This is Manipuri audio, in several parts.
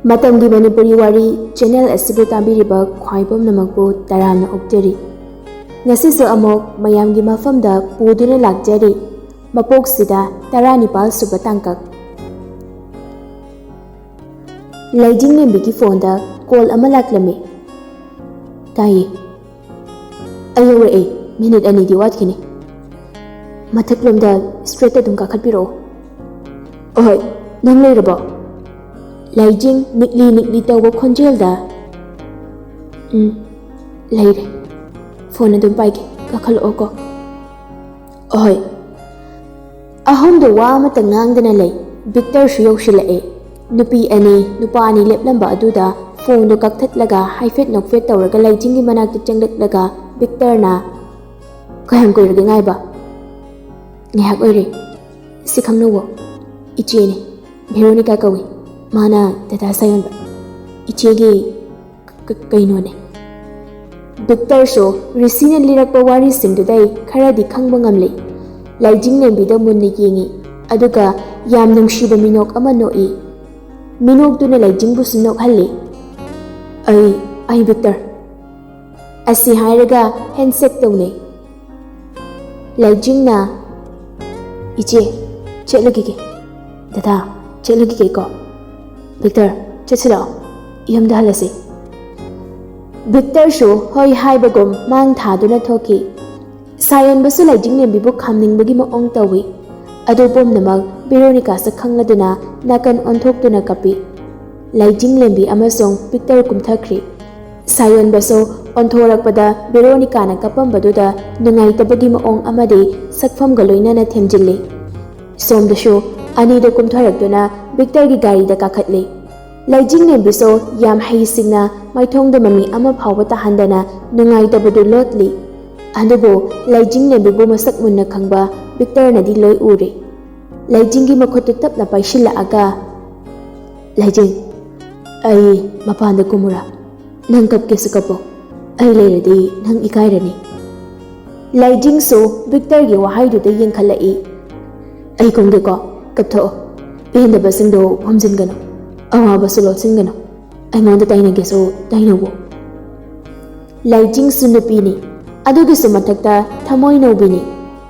ꯃꯇꯝꯒꯤ ꯃꯅꯤꯄꯨꯔꯤ ꯋꯥꯔꯤ ꯆꯦꯅꯦꯜ ꯑꯁꯤꯕꯨ ꯇꯥꯕꯤꯔꯤꯕ ꯈ꯭ꯋꯥꯏ ꯄꯨꯝꯅꯃꯛꯄꯨ ꯇꯔꯥꯝꯅ ꯑꯣꯛꯆꯔꯤ꯫ ꯉꯁꯤꯁꯨ ꯑꯃꯨꯛ ꯃꯌꯥꯝꯒꯤ ꯃꯐꯝꯗ ꯄꯨꯗꯨꯅ ꯂꯥꯛꯆꯔꯤ ꯃꯄꯣꯛꯁꯤꯗ 19 ꯁꯨꯕ ꯇꯥꯡꯀꯛ꯫ ꯂꯩꯖꯤꯡꯂꯦꯝꯕꯤꯒꯤ ꯐꯣꯟꯗ ꯀꯣꯜ ꯑꯃ ꯂꯥꯛꯂꯝꯃꯤ꯫ ꯇꯥꯏꯌꯦ꯫ ꯑꯩ ꯌꯧꯔꯛꯑꯦ, ꯃꯤꯅꯤꯠ 2ꯗꯤ ꯋꯥꯠꯈꯤꯅꯤ꯫ ꯃꯊꯛꯂꯣꯝꯗ ꯁ꯭ꯇ꯭ꯔꯦꯠꯇ ꯑꯗꯨꯝ ꯀꯥꯈꯠꯄꯤꯔꯛꯑꯣ꯫ ꯑꯍꯣꯏ, ꯅꯪ ꯂꯩꯔꯕꯣ? ꯂꯩꯖꯤꯡ ꯅꯤꯛꯂꯤ ꯇꯧꯕ ꯈꯣꯟꯖꯦꯜꯗ ꯂꯩꯔꯦ꯫ ꯐꯣꯟ ꯑꯗꯨꯝ ꯄꯥꯏꯒꯦ, ꯀꯥꯈꯠꯂꯛꯑꯣꯀꯣ꯫ ꯑꯍꯣꯏ꯫ ꯑꯍꯨꯝꯗꯣ ꯋꯥ ꯑꯃꯠꯇ ꯉꯥꯡꯗꯅ ꯂꯩ꯫ ꯚꯤꯛꯇꯔꯁꯨ ꯌꯧꯁꯤꯜꯂꯛꯑꯦ꯫ ꯅꯨꯄꯤ ꯑꯅꯤ, ꯅꯨꯄꯥ ꯑꯅꯤ ꯂꯦꯞꯂꯝꯕ ꯑꯗꯨꯗ ꯐꯣꯟꯗꯣ ꯀꯛꯊꯠꯂꯒ ꯍꯥꯏꯐꯦꯠ ꯅꯣꯛꯐꯦꯠ ꯇꯧꯔꯒ ꯂꯩꯖꯤꯡꯒꯤ ꯃꯅꯥꯛꯇ ꯆꯪꯂꯛꯂꯒ ꯚꯤꯛꯇꯔꯅ "ꯀꯌꯥꯝ ꯀꯨꯏꯔꯒꯦ ꯉꯥꯏꯕ?" "ꯉꯥꯏꯍꯥꯛ ꯑꯣꯏꯔꯦ꯫ ꯁꯤ ꯈꯪꯅꯧꯋꯣ, ꯏꯆꯦꯅꯤ, ꯚꯦꯔꯣꯅꯤꯀꯥ ꯀꯧꯏ, ꯃꯥꯅ ꯗꯇꯥ ꯁꯥꯌꯣꯟꯕ, ꯏꯆꯦꯒꯤ ꯀꯩꯅꯣꯅꯦ꯫" ꯚꯤꯛꯇꯔꯁꯨ ꯔꯤꯁꯤꯅ ꯂꯤꯔꯛꯄ ꯋꯥꯔꯤꯁꯤꯡꯗꯨꯗꯩ ꯈꯔꯗꯤ ꯈꯪꯕ ꯉꯝꯂꯤ꯫ ꯂꯩꯖꯤꯡꯂꯦꯝꯕꯤꯗ ꯃꯨꯟꯅ ꯌꯦꯡꯉꯤ, ꯑꯗꯨꯒ ꯌꯥꯝ ꯅꯨꯡꯁꯤꯕ ꯃꯤꯅꯣꯛ ꯑꯃ ꯅꯣꯛꯏ꯫ ꯃꯤꯅꯣꯛꯇꯨꯅ ꯂꯩꯖꯤꯡꯕꯨꯁꯨ ꯅꯣꯛꯍꯜꯂꯤ꯫ ꯑꯩ ꯚꯤꯛꯇꯔ ꯑꯁꯤ ꯍꯥꯏꯔꯒ ꯍꯦꯟꯁꯦꯛ ꯇꯧꯅꯩ꯫ ꯂꯩꯖꯤꯡꯅ "ꯏꯆꯦ, ꯆꯠꯂꯨꯈꯤꯒꯦ, ꯗꯗꯥ ꯆꯠꯂꯨꯈꯤꯒꯦꯀꯣ꯫ ꯚꯤꯛꯇꯔ, ꯆꯠꯁꯤ ꯂꯥꯛꯑꯣ, ꯌꯨꯝꯗ ꯍꯜꯂꯁꯤ." ꯚꯤꯛꯇꯔꯁꯨ ꯍꯣꯏ ꯍꯥꯏꯕꯒꯨꯝ ꯃꯥꯡ ꯊꯥꯗꯨꯅ ꯊꯣꯛꯈꯤ꯫ ꯁꯥꯌꯣꯟꯕꯁꯨ ꯂꯩꯖꯤꯡꯂꯦꯝꯕꯤꯕꯨ ꯈꯥꯝꯅꯤꯡꯕꯒꯤ ꯃꯑꯣꯡ ꯇꯧꯏ꯫ ꯑꯗꯨ ꯄꯨꯝꯅꯃꯛ ꯚꯦꯔꯣꯅꯤꯀꯥꯁꯨ ꯈꯪꯂꯗꯨꯅ ꯅꯥꯀꯟ ꯑꯣꯟꯊꯣꯛꯇꯨꯅ ꯀꯞꯄꯤ꯫ ꯂꯩꯖꯤꯡꯂꯦꯝꯕꯤ ꯑꯃꯁꯨꯡ ꯚꯤꯛꯇꯔ ꯀꯨꯝꯊꯈ꯭ꯔꯤ꯫ ꯁꯥꯌꯣꯟꯕꯁꯨ ꯑꯣꯟꯊꯣꯔꯛꯄꯗ ꯚꯦꯔꯣꯅꯤꯀꯥꯅ ꯀꯞꯄꯝꯕꯗꯨꯗ ꯅꯨꯡꯉꯥꯏꯇꯕꯒꯤ ꯃꯑꯣꯡ ꯑꯃꯗꯤ ꯁꯛꯐꯝꯒ ꯂꯣꯏꯅꯅ ꯊꯦꯝꯖꯤꯜꯂꯤ꯫ ꯁꯣꯝꯗꯁꯨ ꯑꯅꯤꯗꯨ ꯀꯨꯝꯊꯔꯛꯇꯨꯅ ꯚꯤꯛꯇꯔꯒꯤ ꯒꯥꯔꯤꯗ ꯀꯥꯈꯠꯂꯤ꯫ ꯂꯩꯖꯤꯡꯂꯦꯝꯕꯤꯁꯨ ꯌꯥꯝ ꯍꯩꯁꯤꯡꯅ ꯃꯥꯏꯊꯣꯡꯗ ꯃꯃꯤ ꯑꯃ ꯐꯥꯎꯕ ꯇꯥꯍꯟꯗꯅ ꯅꯨꯡꯉꯥꯏꯇꯕꯗꯨ ꯂꯣꯠꯂꯤ꯫ ꯑꯗꯨꯕꯨ ꯂꯩꯖꯤꯡꯂꯦꯝꯕꯤꯕꯨ ꯃꯁꯛ ꯃꯨꯟꯅ ꯈꯪꯕ ꯚꯤꯛꯇꯔꯅꯗꯤ ꯂꯣꯏ ꯎꯔꯤ꯫ ꯂꯩꯖꯤꯡꯒꯤ ꯃꯈꯨꯠꯇꯨ ꯇꯞꯅ ꯄꯥꯏꯁꯤꯜꯂꯛꯑꯒ "ꯂꯩꯖꯤꯡ, ꯑꯩ ꯃꯄꯥꯟꯗ ꯀꯨꯝꯃꯨꯔꯥ? ꯅꯪ ꯀꯞꯀꯦꯁꯨ ꯀꯞꯄꯣ, ꯑꯩ ꯂꯩꯔꯗꯤ ꯅꯪ ꯏꯀꯥꯏꯔꯅꯤ." ꯂꯩꯖꯤꯡꯁꯨ ꯚꯤꯛꯇꯔꯒꯤ ꯋꯥꯍꯩꯗꯨꯗ ꯌꯦꯡꯈꯠꯂꯛꯏ꯫ "ꯑꯩ ꯀꯨꯝꯒꯦꯀꯣ, ꯀꯞꯊꯣꯛꯑꯣ, ꯄꯦꯟꯗꯕꯁꯤꯡꯗꯣ ꯐꯝꯖꯤꯟꯒꯅꯨ, ꯑꯋꯥꯕꯁꯨ ꯂꯣꯠꯁꯤꯟꯒꯅꯨ, ꯑꯩꯉꯣꯟꯗ ꯇꯥꯏꯅꯒꯦꯁꯨ ꯇꯥꯏꯅꯧꯋꯣ." ꯂꯩꯖꯤꯡꯁꯨ ꯅꯨꯄꯤꯅꯤ, ꯑꯗꯨꯒꯤꯁꯨ ꯃꯊꯛꯇ ꯊꯃꯣꯏ ꯅꯧꯕꯤꯅꯤ꯫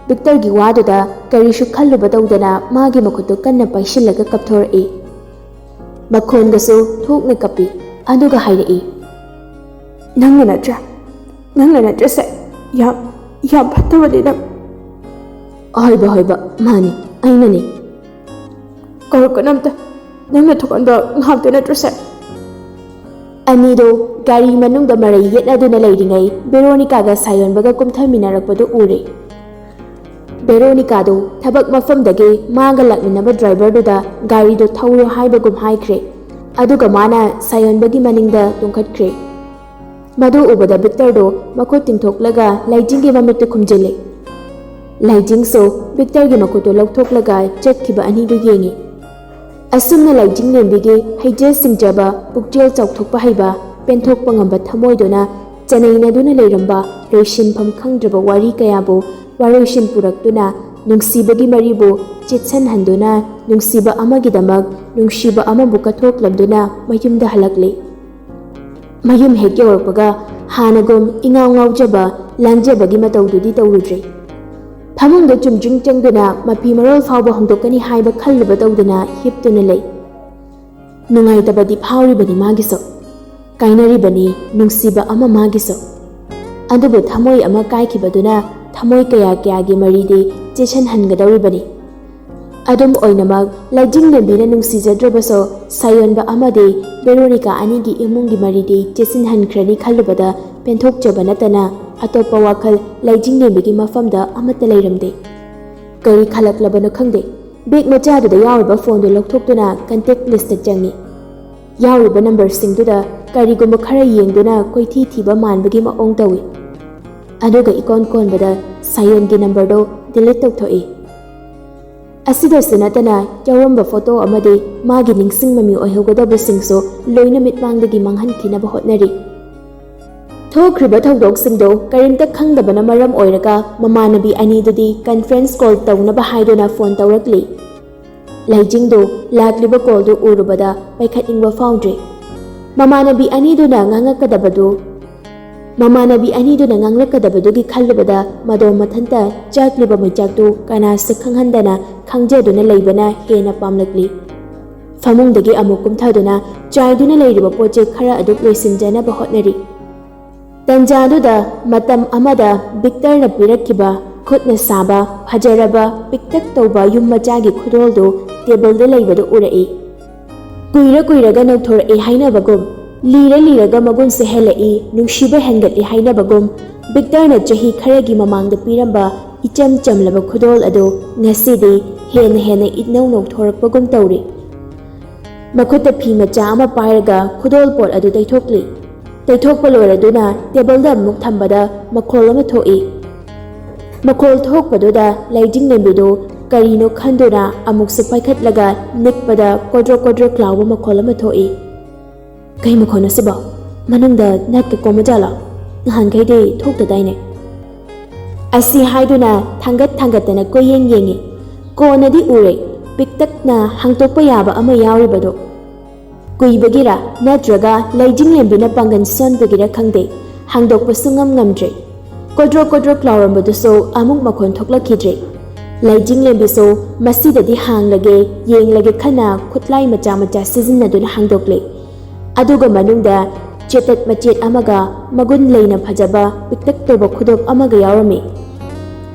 ꯚꯤꯛꯇꯔꯒꯤ ꯋꯥꯗꯨꯗ ꯀꯔꯤꯁꯨ ꯈꯜꯂꯨꯕ ꯇꯧꯗꯅ ꯃꯥꯒꯤ ꯃꯈꯨꯠꯇꯨ ꯀꯟꯅ ꯄꯥꯏꯁꯤꯜꯂꯒ ꯀꯞꯊꯣꯔꯛꯏ꯫ ꯃꯈꯣꯟꯒꯁꯨ ꯊꯣꯛꯅ ꯀꯞꯄꯤ, ꯑꯗꯨꯒ ꯍꯥꯏꯔꯛꯏ, "ꯅꯪꯅ ꯅꯠꯇ꯭ꯔꯁꯦ, ꯌꯥꯝ ꯐꯠꯇꯕꯅꯤ ꯅꯪ." "ꯍꯣꯏꯕ, ꯃꯥꯅꯤ, ꯑꯩꯅꯅꯤ." "ꯀꯧꯔꯛꯀꯅꯨ ꯑꯝꯇ, ꯅꯪꯅ ꯊꯣꯛꯍꯟꯕ ꯉꯥꯛꯇ ꯅꯠꯇ꯭ꯔꯁꯦ." ꯑꯅꯤꯗꯨ ꯒꯥꯔꯤ ꯃꯅꯨꯡꯗ ꯃꯔꯩ ꯌꯦꯠꯅꯗꯨꯅ ꯂꯩꯔꯤꯉꯩ ꯚꯦꯔꯣꯅꯤꯀꯥꯒ ꯁꯥꯌꯣꯟꯕꯒ ꯀꯨꯝꯊꯃꯤꯟꯅꯔꯛꯄꯗꯨ ꯎꯔꯦ꯫ ꯚꯦꯔꯣꯅꯤꯀꯥꯗꯨ ꯊꯕꯛ ꯃꯐꯝꯗꯒꯤ ꯃꯥꯒ ꯂꯥꯛꯃꯤꯟꯅꯕ ꯗ꯭ꯔꯥꯏꯚꯔꯗꯨꯗ ꯒꯥꯔꯤꯗꯨ ꯊꯧꯔꯣ ꯍꯥꯏꯕꯒꯨꯝ ꯍꯥꯏꯈ꯭ꯔꯦ, ꯑꯗꯨꯒ ꯃꯥꯅ ꯁꯥꯌꯣꯟꯕꯒꯤ ꯃꯅꯤꯡꯗ ꯇꯣꯡꯈꯠꯈ꯭ꯔꯦ꯫ ꯃꯗꯨ ꯎꯕꯗ ꯚꯤꯛꯇꯔꯗꯨ ꯃꯈꯨꯠ ꯇꯤꯡꯊꯣꯛꯂꯒ ꯂꯩꯖꯤꯡꯒꯤ ꯃꯃꯤꯠꯇꯨ ꯈꯨꯝꯖꯤꯜꯂꯤ꯫ ꯂꯩꯖꯤꯡꯁꯨ ꯚꯤꯛꯇꯔꯒꯤ ꯃꯈꯨꯠꯇꯨ ꯂꯧꯊꯣꯛꯂꯒ ꯆꯠꯈꯤꯕ ꯑꯅꯤꯗꯨ ꯌꯦꯡꯉꯤ꯫ ꯑꯁꯨꯝꯅ ꯂꯩꯖꯤꯡꯂꯦꯝꯕꯤꯒꯤ ꯍꯩꯖ ꯁꯤꯡꯖꯕ, ꯄꯨꯛꯆꯦꯜ ꯆꯥꯎꯊꯣꯛꯄ ꯍꯩꯕ, ꯄꯦꯟꯊꯣꯛꯄ ꯉꯝꯕ ꯊꯃꯣꯏꯗꯨꯅ ꯆꯅꯩꯅꯗꯨꯅ ꯂꯩꯔꯝꯕ ꯂꯣꯏꯁꯤꯟꯐꯝ ꯈꯪꯗ꯭ꯔꯕ ꯋꯥꯔꯤ ꯀꯌꯥꯕꯨ ꯋꯥꯔꯣꯏꯁꯤꯟ ꯄꯨꯔꯛꯇꯨꯅ ꯅꯨꯡꯁꯤꯕꯒꯤ ꯃꯔꯤꯕꯨ ꯆꯦꯠꯁꯤꯟꯍꯟꯗꯨꯅ ꯅꯨꯡꯁꯤꯕ ꯑꯃꯒꯤꯗꯃꯛ ꯅꯨꯡꯁꯤꯕ ꯑꯃꯕꯨ ꯀꯠꯊꯣꯛꯂꯝꯗꯨꯅ ꯃꯌꯨꯝꯗ ꯍꯜꯂꯛꯂꯤ꯫ ꯃꯌꯨꯝ ꯍꯦꯛ ꯌꯧꯔꯛꯄꯒ ꯍꯥꯟꯅꯒꯨꯝ ꯏꯉꯥꯎ ꯉꯥꯎꯖꯕ, ꯂꯥꯡꯖꯕꯒꯤ ꯃꯇꯧꯗꯨꯗꯤ ꯇꯧꯔꯨꯗ꯭ꯔꯦ꯫ ꯐꯃꯨꯡꯗ ꯆꯨꯝꯗ꯭ꯔꯤꯡ ꯆꯪꯗꯨꯅ ꯃꯐꯤ ꯃꯔꯣꯜ ꯐꯥꯎꯕ ꯍꯣꯡꯗꯣꯛꯀꯅꯤ ꯍꯥꯏꯕ ꯈꯜꯂꯨꯕ ꯇꯧꯗꯅ ꯍꯤꯞꯇꯨꯅ ꯂꯩ꯫ ꯅꯨꯡꯉꯥꯏꯇꯕꯗꯤ ꯐꯥꯎꯔꯤꯕꯅꯤ ꯃꯥꯒꯤꯁꯨ, ꯀꯥꯏꯅꯔꯤꯕꯅꯤ ꯅꯨꯡꯁꯤꯕ ꯑꯃ ꯃꯥꯒꯤꯁꯨ꯫ ꯑꯗꯨꯕꯨ ꯊꯃꯣꯏ ꯑꯃ ꯀꯥꯏꯈꯤꯕꯗꯨꯅ ꯊꯃꯣꯏ ꯀꯌꯥꯒꯤ ꯃꯔꯤꯗꯤ ꯆꯦꯠꯁꯤꯟꯍꯟꯒꯗꯧꯔꯤꯕꯅꯤ꯫ ꯑꯗꯨꯝ ꯑꯣꯏꯅꯃꯛ ꯂꯩꯖꯤꯡꯂꯦꯝꯕꯤꯅ ꯅꯨꯡꯁꯤꯖꯗ꯭ꯔꯕꯁꯨ ꯁꯥꯌꯣꯟꯕ ꯑꯃꯗꯤ ꯚꯦꯔꯣꯅꯤꯀꯥ ꯑꯅꯤꯒꯤ ꯏꯃꯨꯡꯒꯤ ꯃꯔꯤꯗꯤ ꯆꯦꯠꯁꯤꯟꯍꯟꯈ꯭ꯔꯅꯤ ꯈꯜꯂꯨꯕꯗ ꯄꯦꯟꯊꯣꯛꯆꯕ ꯅꯠꯇꯅ ꯑꯇꯣꯞꯄ ꯋꯥꯈꯜ ꯂꯩꯖꯤꯡꯂꯦꯝꯕꯤꯒꯤ ꯃꯐꯝꯗ ꯑꯃꯠꯇ ꯂꯩꯔꯝꯗꯦ꯫ ꯀꯔꯤ ꯈꯜꯂꯛꯂꯕꯅꯣ ꯈꯪꯗꯦ, ꯕꯦꯒ ꯃꯆꯥꯗꯨꯗ ꯌꯥꯎꯔꯤꯕ ꯐꯣꯟꯗꯨ ꯂꯧꯊꯣꯛꯇꯨꯅ ꯀꯟꯇꯦꯛ ꯂꯤꯁꯇ ꯆꯪꯉꯤ꯫ ꯌꯥꯎꯔꯤꯕ ꯅꯝꯕꯔꯁꯤꯡꯗꯨꯗ ꯀꯔꯤꯒꯨꯝꯕ ꯈꯔ ꯌꯦꯡꯗꯨꯅ ꯀꯣꯏꯊꯤ ꯊꯤꯕ ꯃꯥꯟꯕꯒꯤ ꯃꯑꯣꯡ ꯇꯧꯏ꯫ ꯑꯗꯨꯒ ꯏꯀꯣꯟ ꯀꯣꯟꯕꯗ ꯁꯥꯌꯣꯟꯒꯤ ꯅꯝꯕꯔꯗꯨ ꯗꯤꯂꯤꯠ ꯇꯧꯊꯣꯛꯏ꯫ ꯑꯁꯤꯗꯁꯨ ꯅꯠꯇꯅ ꯌꯥꯎꯔꯝꯕ ꯐꯣꯇꯣ ꯑꯃꯗꯤ ꯃꯥꯒꯤ ꯅꯤꯡꯁꯤꯡ ꯃꯃꯤ ꯑꯣꯏꯍꯧꯒꯗꯕꯁꯤꯡꯁꯨ ꯂꯣꯏꯅ ꯃꯤꯠꯃꯥꯡꯗꯒꯤ ꯃꯥꯡꯍꯟꯈꯤꯅꯕ ꯍꯣꯠꯅꯔꯤ꯫ ꯊꯣꯛꯈ꯭ꯔꯤꯕ ꯊꯧꯗꯣꯛꯁꯤꯡꯗꯨ ꯀꯔꯤꯝꯇ ꯈꯪꯗꯕꯅ ꯃꯔꯝ ꯑꯣꯏꯔꯒ ꯃꯃꯥꯟꯅꯕꯤ ꯑꯅꯤꯗꯨꯗꯤ ꯀꯟꯐꯔꯦꯟꯁ ꯀꯣꯜ ꯇꯧꯅꯕ ꯍꯥꯏꯗꯨꯅ ꯐꯣꯟ ꯇꯧꯔꯛꯂꯤ꯫ ꯂꯩꯖꯤꯡꯗꯨ ꯂꯥꯛꯂꯤꯕ ꯀꯣꯜꯗꯨ ꯎꯔꯨꯕꯗ ꯄꯥꯏꯈꯠꯅꯤꯡꯕ ꯐꯥꯎꯗ꯭ꯔꯦ꯫ ꯃꯃꯥꯟꯅꯕꯤ ꯑꯅꯤꯗꯨꯅ ꯉꯥꯡꯂꯛꯀꯗꯕꯗꯨꯒꯤ ꯈꯜꯂꯨꯕꯗ ꯃꯗꯣ ꯃꯊꯟꯇ ꯆꯥꯛꯂꯤꯕ ꯃꯩꯆꯥꯛꯇꯨ ꯀꯅꯥꯁꯨ ꯈꯪꯍꯟꯗꯅ ꯈꯪꯖꯗꯨꯅ ꯂꯩꯕꯅ ꯍꯦꯟꯅ ꯄꯥꯝꯂꯛꯂꯤ꯫ ꯐꯃꯨꯡꯗꯒꯤ ꯑꯃꯨꯛ ꯀꯨꯝꯊꯗꯨꯅ ꯆꯥꯏꯗꯨꯅ ꯂꯩꯔꯤꯕ ꯄꯣꯠꯆꯩ ꯈꯔ ꯑꯗꯨ ꯂꯣꯏꯁꯤꯟꯖꯅꯕ ꯍꯣꯠꯅꯔꯤ꯫ ꯇꯟꯖꯥꯗꯨꯗ ꯃꯇꯝ ꯑꯃꯗ ꯚꯤꯛꯇꯔꯅ ꯄꯤꯔꯛꯈꯤꯕ ꯈꯨꯠꯅ ꯁꯥꯕ ꯐꯖꯔꯕ ꯄꯤꯛꯇꯛ ꯇꯧꯕ ꯌꯨꯝ ꯃꯆꯥꯒꯤ ꯈꯨꯗꯣꯜꯗꯨ ꯇꯦꯕꯜꯗ ꯂꯩꯕꯗꯨ ꯎꯔꯛꯏ꯫ ꯀꯨꯏꯔ ꯅꯧꯊꯣꯔꯛꯏ ꯍꯥꯏꯅꯕꯒꯨꯝ, ꯂꯤꯔ ꯃꯒꯨꯟꯁꯨ ꯍꯦꯜꯂꯛꯏ, ꯅꯨꯡꯁꯤꯕ ꯍꯦꯟꯒꯠꯂꯤ ꯍꯥꯏꯅꯕꯒꯨꯝ ꯚꯤꯛꯇꯔꯅ ꯆꯍꯤ ꯈꯔꯒꯤ ꯃꯃꯥꯡꯗ ꯄꯤꯔꯝꯕ ꯏꯆꯝ ꯆꯝꯂꯕ ꯈꯨꯗꯣꯜ ꯑꯗꯨ ꯉꯁꯤꯗꯤ ꯍꯦꯟꯅ ꯏꯅꯧ ꯅꯧꯊꯣꯔꯛꯄꯒꯨꯝ ꯇꯧꯔꯤ꯫ ꯃꯈꯨꯠꯇ ꯐꯤ ꯃꯆꯥ ꯑꯃ ꯄꯥꯏꯔꯒ ꯈꯨꯗꯣꯜ ꯄꯣꯠ ꯑꯗꯨ ꯇꯩꯊꯣꯛꯂꯤ꯫ ꯇꯩꯊꯣꯛꯄ ꯂꯣꯏꯔꯗꯨꯅ ꯇꯦꯕꯜꯗ ꯑꯃꯨꯛ ꯊꯝꯕꯗ ꯃꯈꯣꯜ ꯑꯃ ꯊꯣꯛꯏ꯫ ꯃꯈꯣꯜ ꯊꯣꯛꯄꯗꯨꯗ ꯂꯩꯖꯤꯡꯂꯦꯝꯕꯤꯗꯨ ꯀꯔꯤꯅꯣ ꯈꯟꯗꯨꯅ ꯑꯃꯨꯛꯁꯨ ꯄꯥꯏꯈꯠꯂꯒ ꯅꯤꯛꯄꯗ ꯀꯣꯗ꯭ꯔꯣꯛ ꯂꯥꯎꯕ ꯃꯈꯣꯜ ꯑꯃ ꯊꯣꯛꯏ꯫ ꯀꯩ ꯃꯈꯣꯟꯅꯣ ꯁꯤꯕꯣ? ꯃꯅꯨꯡꯗ ꯅꯠꯀ ꯀꯣꯝꯃꯖꯥꯠꯂꯣ? ꯅꯍꯥꯟꯈꯩꯗꯤ ꯊꯣꯛꯇꯗꯥꯏꯅꯦ? ꯑꯁꯤ ꯍꯥꯏꯗꯨꯅ ꯊꯥꯡꯒꯠꯇꯅ ꯀꯣꯏꯌꯦꯡ ꯌꯦꯡꯉꯤ꯫ ꯀꯣꯟꯅꯗꯤ ꯎꯔꯦ ꯄꯤꯛꯇꯛꯅ ꯍꯥꯡꯇꯣꯛꯄ ꯌꯥꯕ ꯑꯃ ꯌꯥꯎꯔꯤꯕꯗꯣ꯫ ꯀꯨꯏꯕꯒꯤꯔ ꯅꯠꯇ꯭ꯔꯒ ꯂꯩꯖꯤꯡꯂꯦꯝꯕꯤꯅ ꯄꯥꯡꯒꯜ ꯁꯣꯟꯕꯒꯤꯔ ꯈꯪꯗꯦ, ꯍꯥꯡꯗꯣꯛꯄꯁꯨ ꯉꯝꯗ꯭ꯔꯦ꯫ ꯀꯣꯗ꯭ꯔꯣꯛ ꯂꯥꯎꯔꯝꯕꯗꯨꯁꯨ ꯑꯃꯨꯛ ꯃꯈꯣꯟ ꯊꯣꯛꯂꯛꯈꯤꯗ꯭ꯔꯦ꯫ ꯂꯩꯖꯤꯡꯂꯦꯝꯕꯤꯁꯨ ꯃꯁꯤꯗꯗꯤ ꯌꯦꯡꯂꯒꯦ ꯈꯟꯅ ꯈꯨꯠꯂꯥꯏ ꯃꯆꯥ ꯁꯤꯖꯤꯟꯅꯗꯨꯅ ꯍꯥꯡꯗꯣꯛꯂꯦ꯫ ꯑꯗꯨꯒ ꯃꯅꯨꯡꯗ ꯆꯦꯇꯠ ꯃꯆꯦꯠ ꯑꯃꯒ ꯃꯒꯨꯟ ꯂꯩꯅ ꯐꯖꯕ ꯄꯤꯛꯇꯛ ꯇꯧꯕ ꯈꯨꯗꯣꯞ ꯑꯃꯒ ꯌꯥꯎꯔꯝꯃꯤ꯫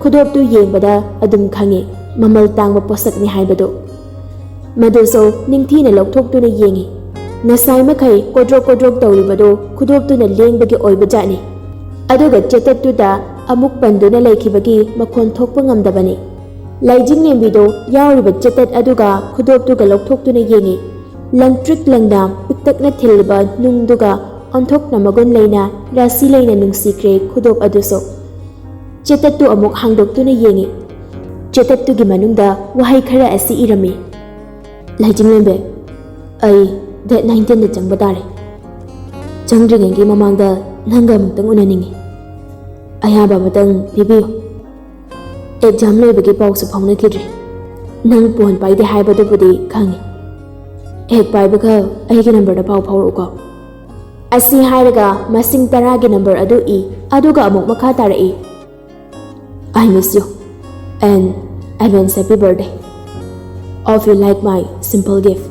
ꯈꯨꯗꯣꯞꯇꯨ ꯌꯦꯡꯕꯗ ꯑꯗꯨꯝ ꯈꯪꯉꯤ ꯃꯃꯜ ꯇꯥꯡꯕ ꯄꯣꯠꯁꯛꯅꯤ ꯍꯥꯏꯕꯗꯨ꯫ ꯃꯗꯨꯁꯨ ꯅꯤꯡꯊꯤꯅ ꯂꯧꯊꯣꯛꯇꯨꯅ ꯌꯦꯡꯉꯤ꯫ ꯉꯁꯥꯏ ꯃꯈꯩ ꯀꯣꯗ꯭ꯔꯣꯛ ꯇꯧꯔꯤꯕꯗꯨ ꯈꯨꯗꯣꯞꯇꯨꯅ ꯂꯦꯡꯕꯒꯤ ꯑꯣꯏꯕꯖꯥꯠꯅꯤ꯫ ꯑꯗꯨꯒ ꯆꯦꯇꯠꯇꯨꯗ ꯑꯃꯨꯛ ꯄꯟꯗꯨꯅ ꯂꯩꯈꯤꯕꯒꯤ ꯃꯈꯣꯟ ꯊꯣꯛꯄ ꯉꯝꯗꯕꯅꯤ꯫ ꯂꯩꯖꯤꯡꯂꯦꯝꯕꯤꯗꯨ ꯌꯥꯎꯔꯤꯕ ꯆꯦꯇꯠ ꯑꯗꯨꯒ ꯈꯨꯗꯣꯞꯇꯨꯒ ꯂꯧꯊꯣꯛꯇꯨꯅ ꯌꯦꯡꯉꯤ꯫ ꯂꯪꯇ꯭ꯔꯤꯛ ꯂꯪꯅ ꯄꯤꯛꯇꯛꯅ ꯊꯤꯜꯂꯤꯕ ꯅꯨꯡꯗꯨꯒ ꯑꯣꯟꯊꯣꯛꯅ ꯃꯒꯨꯟ ꯂꯩꯅ ꯔꯥꯁꯤ ꯂꯩꯅ ꯅꯨꯡꯁꯤꯈ꯭ꯔꯦ ꯈꯨꯗꯣꯞ ꯑꯗꯨꯁꯨ꯫ ꯆꯦꯇꯠꯇꯨ ꯑꯃꯨꯛ ꯍꯥꯡꯗꯣꯛꯇꯨꯅ ꯌꯦꯡꯉꯤ꯫ ꯆꯦꯇꯠꯇꯨꯒꯤ ꯃꯅꯨꯡꯗ ꯋꯥꯍꯩ ꯈꯔ ꯑꯁꯤ ꯏꯔꯝꯃꯤ: ꯂꯩꯖꯤꯡꯂꯦꯝꯕꯤ, ꯑꯩ ꯗꯦꯠ 19ꯗ ꯆꯪꯕ ꯇꯥꯔꯦ꯫ ꯆꯪꯗ꯭ꯔꯤꯉꯩꯒꯤ ꯃꯃꯥꯡꯗ ꯅꯪꯒ ꯑꯃꯨꯛꯇꯪ ꯎꯅꯅꯤꯡꯉꯤ꯫ ꯑꯌꯥꯕ ꯑꯃꯇꯪ ꯄꯤꯕꯤꯌꯨ꯫ ꯑꯦꯛꯖꯥꯝ ꯂꯣꯏꯕꯒꯤ ꯄꯥꯎꯁꯨ ꯐꯥꯎꯅꯈꯤꯗ꯭ꯔꯤ꯫ ꯅꯪ ꯐꯣꯟ ꯄꯥꯏꯗꯦ ꯍꯥꯏꯕꯗꯨꯕꯨꯗꯤ ꯈꯪꯉꯤ꯫ ꯍꯦꯛ ꯄꯥꯏꯕꯒ ꯑꯩꯒꯤ ꯅꯝꯕꯔꯗ ꯄꯥꯎ ꯐꯥꯎꯔꯛꯎꯀꯣ꯫ ꯑꯁꯤ ꯍꯥꯏꯔꯒ ꯃꯁꯤꯡ 10ꯒꯤ ꯅꯝꯕꯔ ꯑꯗꯨ ꯏ, ꯑꯗꯨꯒ ꯑꯃꯨꯛ ꯃꯈꯥ ꯇꯥꯔꯛꯏ: I miss you and advance happy birthday. Hope you like my simple gift.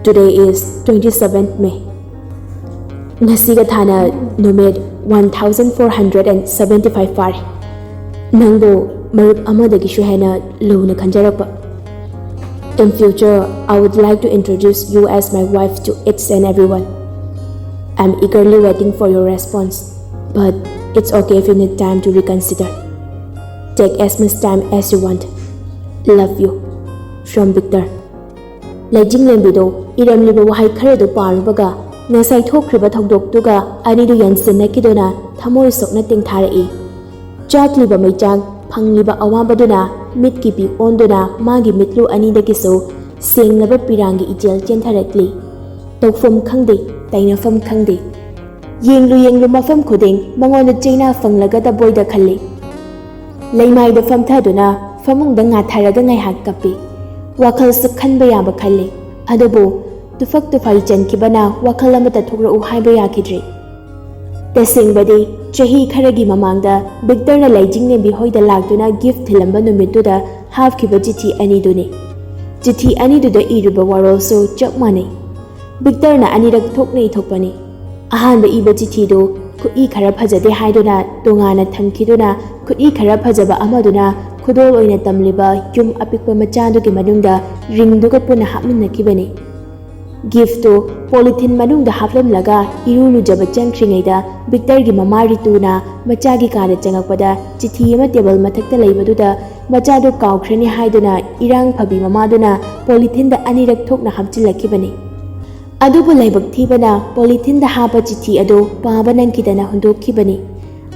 Today is 27th May. Ngasiga thana numid 1475 fare. Nangbo marup amadagishu hena luna khanjarakpa. In future, I would like to introduce you as my wife to each and everyone. I'm eagerly waiting for your response, but it's okay if you need time to reconsider. Take as much time as you want. Love you. From Victor. Lejinglembbido iramliba wahai kharadu parubaga ngasai thokriba thongdoktuga anidu yansinnakiduna thamoi sokna tingtharai. Chakliba maichang phangliba awabaduna mitki pi onduna magi mitlu anidagisu senglaba pirangi ijel chentharakli. Tokfam khangde tainafam khangde. Yenglu mafam khuding mangonda chaina fanglagada boida khalli. Leimaida famthaduna famungda ngatharaga ngaihak kapi. Wakal su khanba yaba khalli. Adubu tufak tufai chankibana wakal amata thokra'u haiba yakidri. Tasengbadi chahi kharagi mamangda Victorna Lejinglembbi hoida lakduna gift thilamba numittuda hapkiba chithi aniduni. Chithi aniduda iriba warolsu chap manai. Victorna anirak thoknei thokpani. Ahanba iba chithidu khu'i khara phajade haiduna tongana thamkiduna khu'i khara phajaba amaduna khudol oina tamliba yum apikpa machadugi manungda ringduga puna hapminnakibani. Giftu polythene manungda haplamlaga irulu jaba changkringaida Victor gi mama Rituna machagi kana changakpada chithi ama table mathakta leibaduda machadu kaukhrani haiduna irang phabi mamaduna polythene da anirak thokna hapchilakibani. Adubu laibak thibana polythene da hapa chithi adu paba nangkidana hundokkibani.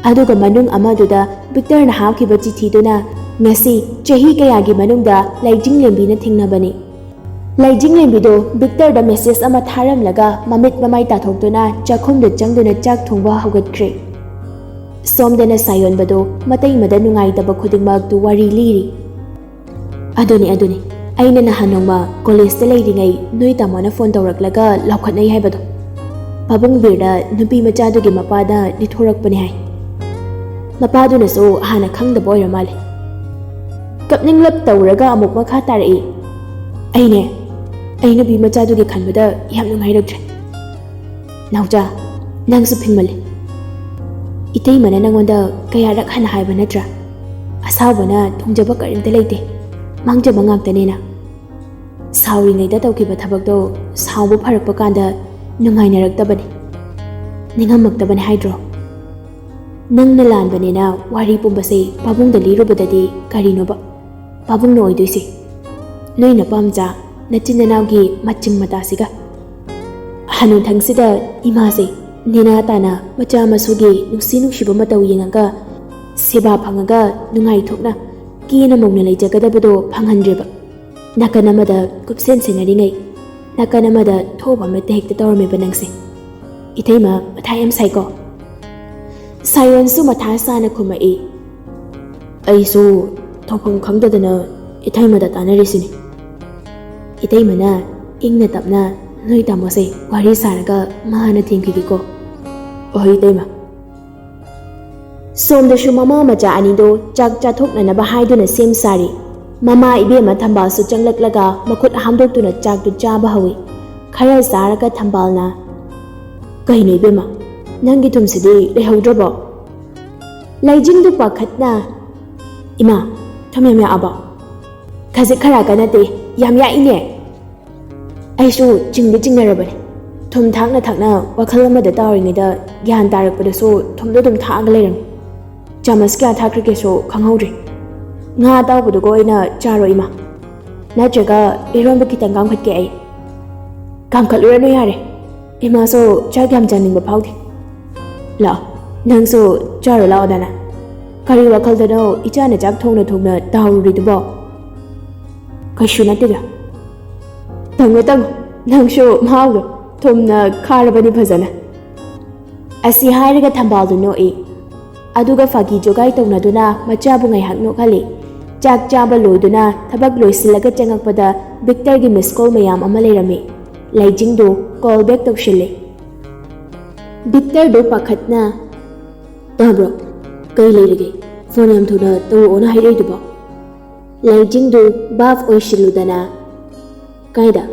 Aduga manung amaduda Victor na hapkiba chithi duna ngasi chahi kayagi manungda Lejinglembbi thingnabani. Lejinglembbido Victor da message ama tharamlaga mamit mamai tathokduna chakhumda changduna chak thongba haugatkre. Somdana sayonbado matai mada nungaitaba khudingmak tu wari liri. Aduni ꯑꯩꯅ ꯅꯍꯥꯟ ꯅꯣꯡꯃ ꯀꯣꯂꯦꯖꯇ ꯂꯩꯔꯤꯉꯩ ꯅꯣꯏ ꯇꯥꯃꯣꯅ ꯐꯣꯟ ꯇꯧꯔꯛꯂꯒ ꯂꯥꯎꯈꯠꯅꯩ ꯍꯥꯏꯕꯗꯣ ꯄꯥꯕꯨꯡ ꯕꯤꯔꯗ ꯅꯨꯄꯤ ꯃꯆꯥꯗꯨꯒꯤ ꯃꯄꯥꯗ ꯂꯤꯊꯣꯔꯛꯄꯅꯤ ꯍꯥꯏ ꯃꯄꯥꯗꯨꯅꯁꯨ ꯍꯥꯟꯅ ꯈꯪꯗꯕ ꯑꯣꯏꯔ ꯃꯥꯜꯂꯦ ꯀꯞꯅꯤꯡꯂꯞ ꯇꯧꯔꯒ ꯑꯃꯨꯛ ꯃꯈꯥ ꯇꯥꯔꯛꯏ ꯑꯩ ꯅꯨꯄꯤ ꯃꯆꯥꯗꯨꯒꯤ ꯈꯟꯕꯗ ꯌꯥꯝ ꯅꯨꯡꯉꯥꯏꯔꯛꯇ꯭ꯔꯦ ꯅꯥꯎꯆꯥ ꯅꯪꯁꯨ ꯐꯤꯡꯃꯜꯂꯤ ꯏꯇꯩꯃꯅ ꯅꯪꯉꯣꯟꯗ ꯀꯌꯥꯔꯛ ꯍꯟꯅ ꯍꯥꯏꯕ ꯅꯠꯇ꯭ꯔꯥ ꯑꯁꯥꯎꯕꯅ ꯊꯨꯡꯖꯕ ꯀꯔꯤꯝꯇ ꯂꯩꯇꯦ ꯃꯥꯡꯖꯕ ꯉꯥꯛꯇꯅꯦꯅ ꯁꯥꯎꯔꯤꯉꯩꯗ ꯇꯧꯈꯤꯕ ꯊꯕꯛꯇꯣ ꯁꯥꯎꯕ ꯐꯔꯛꯄ ꯀꯥꯟꯗ ꯅꯨꯡꯉꯥꯏꯅꯔꯛꯇꯕꯅꯤ ꯅꯤꯡꯉꯝꯃꯛꯇꯕꯅꯤ ꯍꯥꯏꯗ꯭ꯔꯣ ꯅꯪꯅ ꯂꯥꯟꯕꯅꯦꯅ ꯋꯥꯔꯤ ꯄꯨꯝꯕꯁꯦ ꯄꯥꯕꯨꯡꯗ ꯂꯤꯔꯨꯕꯗꯗꯤ ꯀꯔꯤꯅꯣꯕ ꯄꯥꯕꯨꯡꯅ ꯑꯣꯏꯗꯣꯏꯁꯦ ꯅꯣꯏ ꯅꯄꯥꯝꯆꯥ ꯅꯆꯤꯟ ꯅꯅꯥꯎꯒꯤ ꯃꯆꯤꯡ ꯃꯇꯥꯁꯤꯒ ꯍꯅꯨꯊꯪꯁꯤꯗ ꯏꯃꯥꯁꯦ ꯅꯦꯅꯥ ꯇꯥꯅ ꯃꯆꯥ ꯃꯁꯨꯒꯤ ꯅꯨꯡꯁꯤ ꯅꯨꯡꯁꯤꯕ ꯃꯇꯧ ꯌꯦꯡꯉꯒ ꯁꯦꯕꯥ ꯐꯪꯉꯒ ꯅꯨꯡꯉꯥꯏꯊꯣꯛꯅ ꯀꯦꯅ ꯃꯧꯅ ꯂꯩꯖꯒꯗꯕꯗꯣ ꯐꯪꯍꯟꯗ꯭ꯔꯦꯕ ꯅꯥꯀꯟ ꯑꯃꯗ ꯀꯨꯞꯁꯦꯟ ꯁꯦꯟꯅꯔꯤꯉꯩ ꯅꯥꯀꯟ ꯑꯃꯗ ꯊꯣꯛꯄ ꯑꯃꯠꯇ ꯍꯦꯛꯇ ꯇꯧꯔꯝꯃꯦꯕ ꯅꯪꯁꯦ ꯏꯇꯩꯃ ꯃꯊꯥ ꯌꯥꯝ ꯁꯥꯏꯀꯣ ꯁꯥꯌꯣꯟꯁꯨ ꯃꯊꯥ ꯁꯥꯅ ꯈꯨꯝꯃꯛꯏ ꯑꯩꯁꯨ ꯇꯧꯐꯝ ꯈꯪꯗꯗꯅ ꯏꯇꯩꯃꯗ ꯇꯥꯟꯅꯔꯤꯁꯤꯅꯤ ꯏꯇꯩꯃꯅ ꯏꯪꯅ ꯇꯞꯅ ꯅꯣꯏ ꯇꯥꯃꯣꯁꯦ ꯋꯥꯔꯤ ꯁꯥꯔꯒ ꯃꯥꯅ ꯊꯦꯝꯈꯤꯒꯦꯀꯣ ꯑꯣꯍꯣꯏ ꯏꯇꯩꯃ ꯁꯣꯝꯗꯁꯨ ꯃꯃꯥ ꯃꯆꯥ ꯑꯅꯤꯗꯣ ꯆꯥꯛ ꯆꯥꯊꯣꯛꯅꯅꯕ ꯍꯥꯏꯗꯨꯅ ꯁꯦꯝ ꯁꯥꯔꯤ ꯃꯃꯥ ꯏꯕꯦꯝꯃ ꯊꯝꯕꯥꯜꯁꯨ ꯆꯪꯂꯛꯂꯒ ꯃꯈꯨꯠ ꯍꯥꯝꯗꯣꯛꯇꯨꯅ ꯆꯥꯛꯇꯨ ꯆꯥꯕ ꯍꯧꯏ ꯈꯔ ꯆꯥꯔꯒ ꯊꯝꯕꯥꯜꯅ ꯀꯩꯅꯣ ꯏꯕꯦꯝꯃ ꯅꯪꯒꯤ ꯊꯨꯝꯁꯤꯗꯤ ꯂꯩꯍꯧꯗ꯭ꯔꯕꯣ ꯂꯩꯖꯤꯡꯗꯨ ꯄꯥꯈꯠꯅ ꯏꯃꯥ ꯊꯨꯝ ꯌꯥꯝ ꯌꯥꯛꯑꯕꯣ ꯈꯖꯤꯛ ꯈꯔꯥꯛꯀ ꯅꯠꯇꯦ ꯌꯥꯝ ꯌꯥꯛꯏꯅꯦ ꯑꯩꯁꯨ ꯆꯤꯡꯗꯤ ꯆꯤꯡꯅꯔꯕꯅꯤ ꯊꯨꯝ ꯊꯥꯛꯅ ꯊꯥꯛꯅ ꯋꯥꯈꯜ ꯑꯃꯗ ꯇꯥꯎꯔꯤꯉꯩꯗ ꯒ꯭ꯌꯥꯟ ꯇꯥꯔꯛꯄꯗꯁꯨ ꯊꯨꯝꯗꯣ ꯑꯗꯨꯝ ꯊꯥꯛꯑꯒ ꯂꯩꯔꯝꯃꯤ ꯆꯥꯃꯁ ꯀꯌꯥ ꯊꯥꯛꯈ꯭ꯔꯒꯦꯁꯨ ꯈꯪꯍꯧꯗ꯭ꯔꯦ ꯉꯥ ꯑꯇꯥꯎꯕꯗꯨꯒ ꯑꯣꯏꯅ ꯆꯥꯔꯣ ꯏꯃꯥ ꯅꯠꯇ꯭ꯔꯒ ꯏꯔꯣꯟꯕ ꯈꯤꯇꯪ ꯀꯥꯝꯈꯠꯀꯦ ꯑꯩ ꯀꯥꯝꯈꯠꯂꯨꯔꯅꯨ ꯌꯥꯔꯦ ꯏꯃꯥꯁꯨ ꯆꯥꯛ ꯌꯥꯝ ꯆꯥꯅꯤꯡꯕ ꯐꯥꯎꯗꯦ ꯂꯥꯛꯑꯣ ꯅꯪꯁꯨ ꯆꯥꯔꯣ ꯂꯥꯛꯑꯣꯗꯅ ꯀꯔꯤ ꯋꯥꯈꯜꯗꯅꯣ ꯏꯆꯥꯅ ꯆꯥꯛ ꯊꯣꯡꯅ ꯊꯣꯡꯅ ꯇꯥꯎꯔꯨꯔꯤꯗꯨꯕꯣ ꯀꯩꯁꯨ ꯅꯠꯇꯦꯗ ꯇꯪꯉꯣ ꯅꯪꯁꯨ ꯃꯍꯥꯎꯗꯣ ꯊꯨꯝꯅ ꯈꯥꯔꯕꯅꯤ ꯐꯖꯅ ꯑꯁꯤ ꯍꯥꯏꯔꯒ ꯊꯝꯕꯥꯜꯗꯨ ꯅꯣꯛꯏ ꯑꯗꯨꯒ ꯐꯥꯒꯤ ꯖꯣꯒꯥꯏ ꯇꯧꯅꯗꯨꯅ ꯃꯆꯥꯕꯨ ꯉꯥꯏꯍꯥꯛ ꯅꯣꯛꯍꯜꯂꯤ ꯆꯥꯛ ꯆꯥꯕ ꯂꯣꯏꯗꯨꯅ ꯊꯕꯛ ꯂꯣꯏꯁꯤꯜꯂꯒ ꯆꯪꯉꯛꯄꯗ ꯕꯤꯛꯇꯔꯒꯤ ꯃꯤꯁ ꯀꯣꯜ ꯃꯌꯥꯝ ꯑꯃ ꯂꯩꯔꯝꯃꯤ ꯂꯩꯖꯤꯡꯗꯨ ꯀꯣꯜ ꯕꯦꯛ ꯇꯧꯁꯤꯜꯂꯤ ꯕꯤꯛꯇꯔꯗꯨ ꯄꯥꯈꯠꯅ ꯇꯥꯕ꯭ꯔꯣ ꯀꯩ ꯂꯩꯔꯒꯦ ꯐꯣꯟ ꯌꯥꯝ ꯊꯨꯅ ꯇꯧꯔꯛꯑꯣꯅ ꯍꯥꯏꯔꯛꯏꯗꯨꯕꯣ ꯂꯩꯖꯤꯡꯗꯨ ꯕꯥꯞ ꯑꯣꯏꯁꯤꯜꯂꯨꯗꯅ ꯀꯥꯏꯗ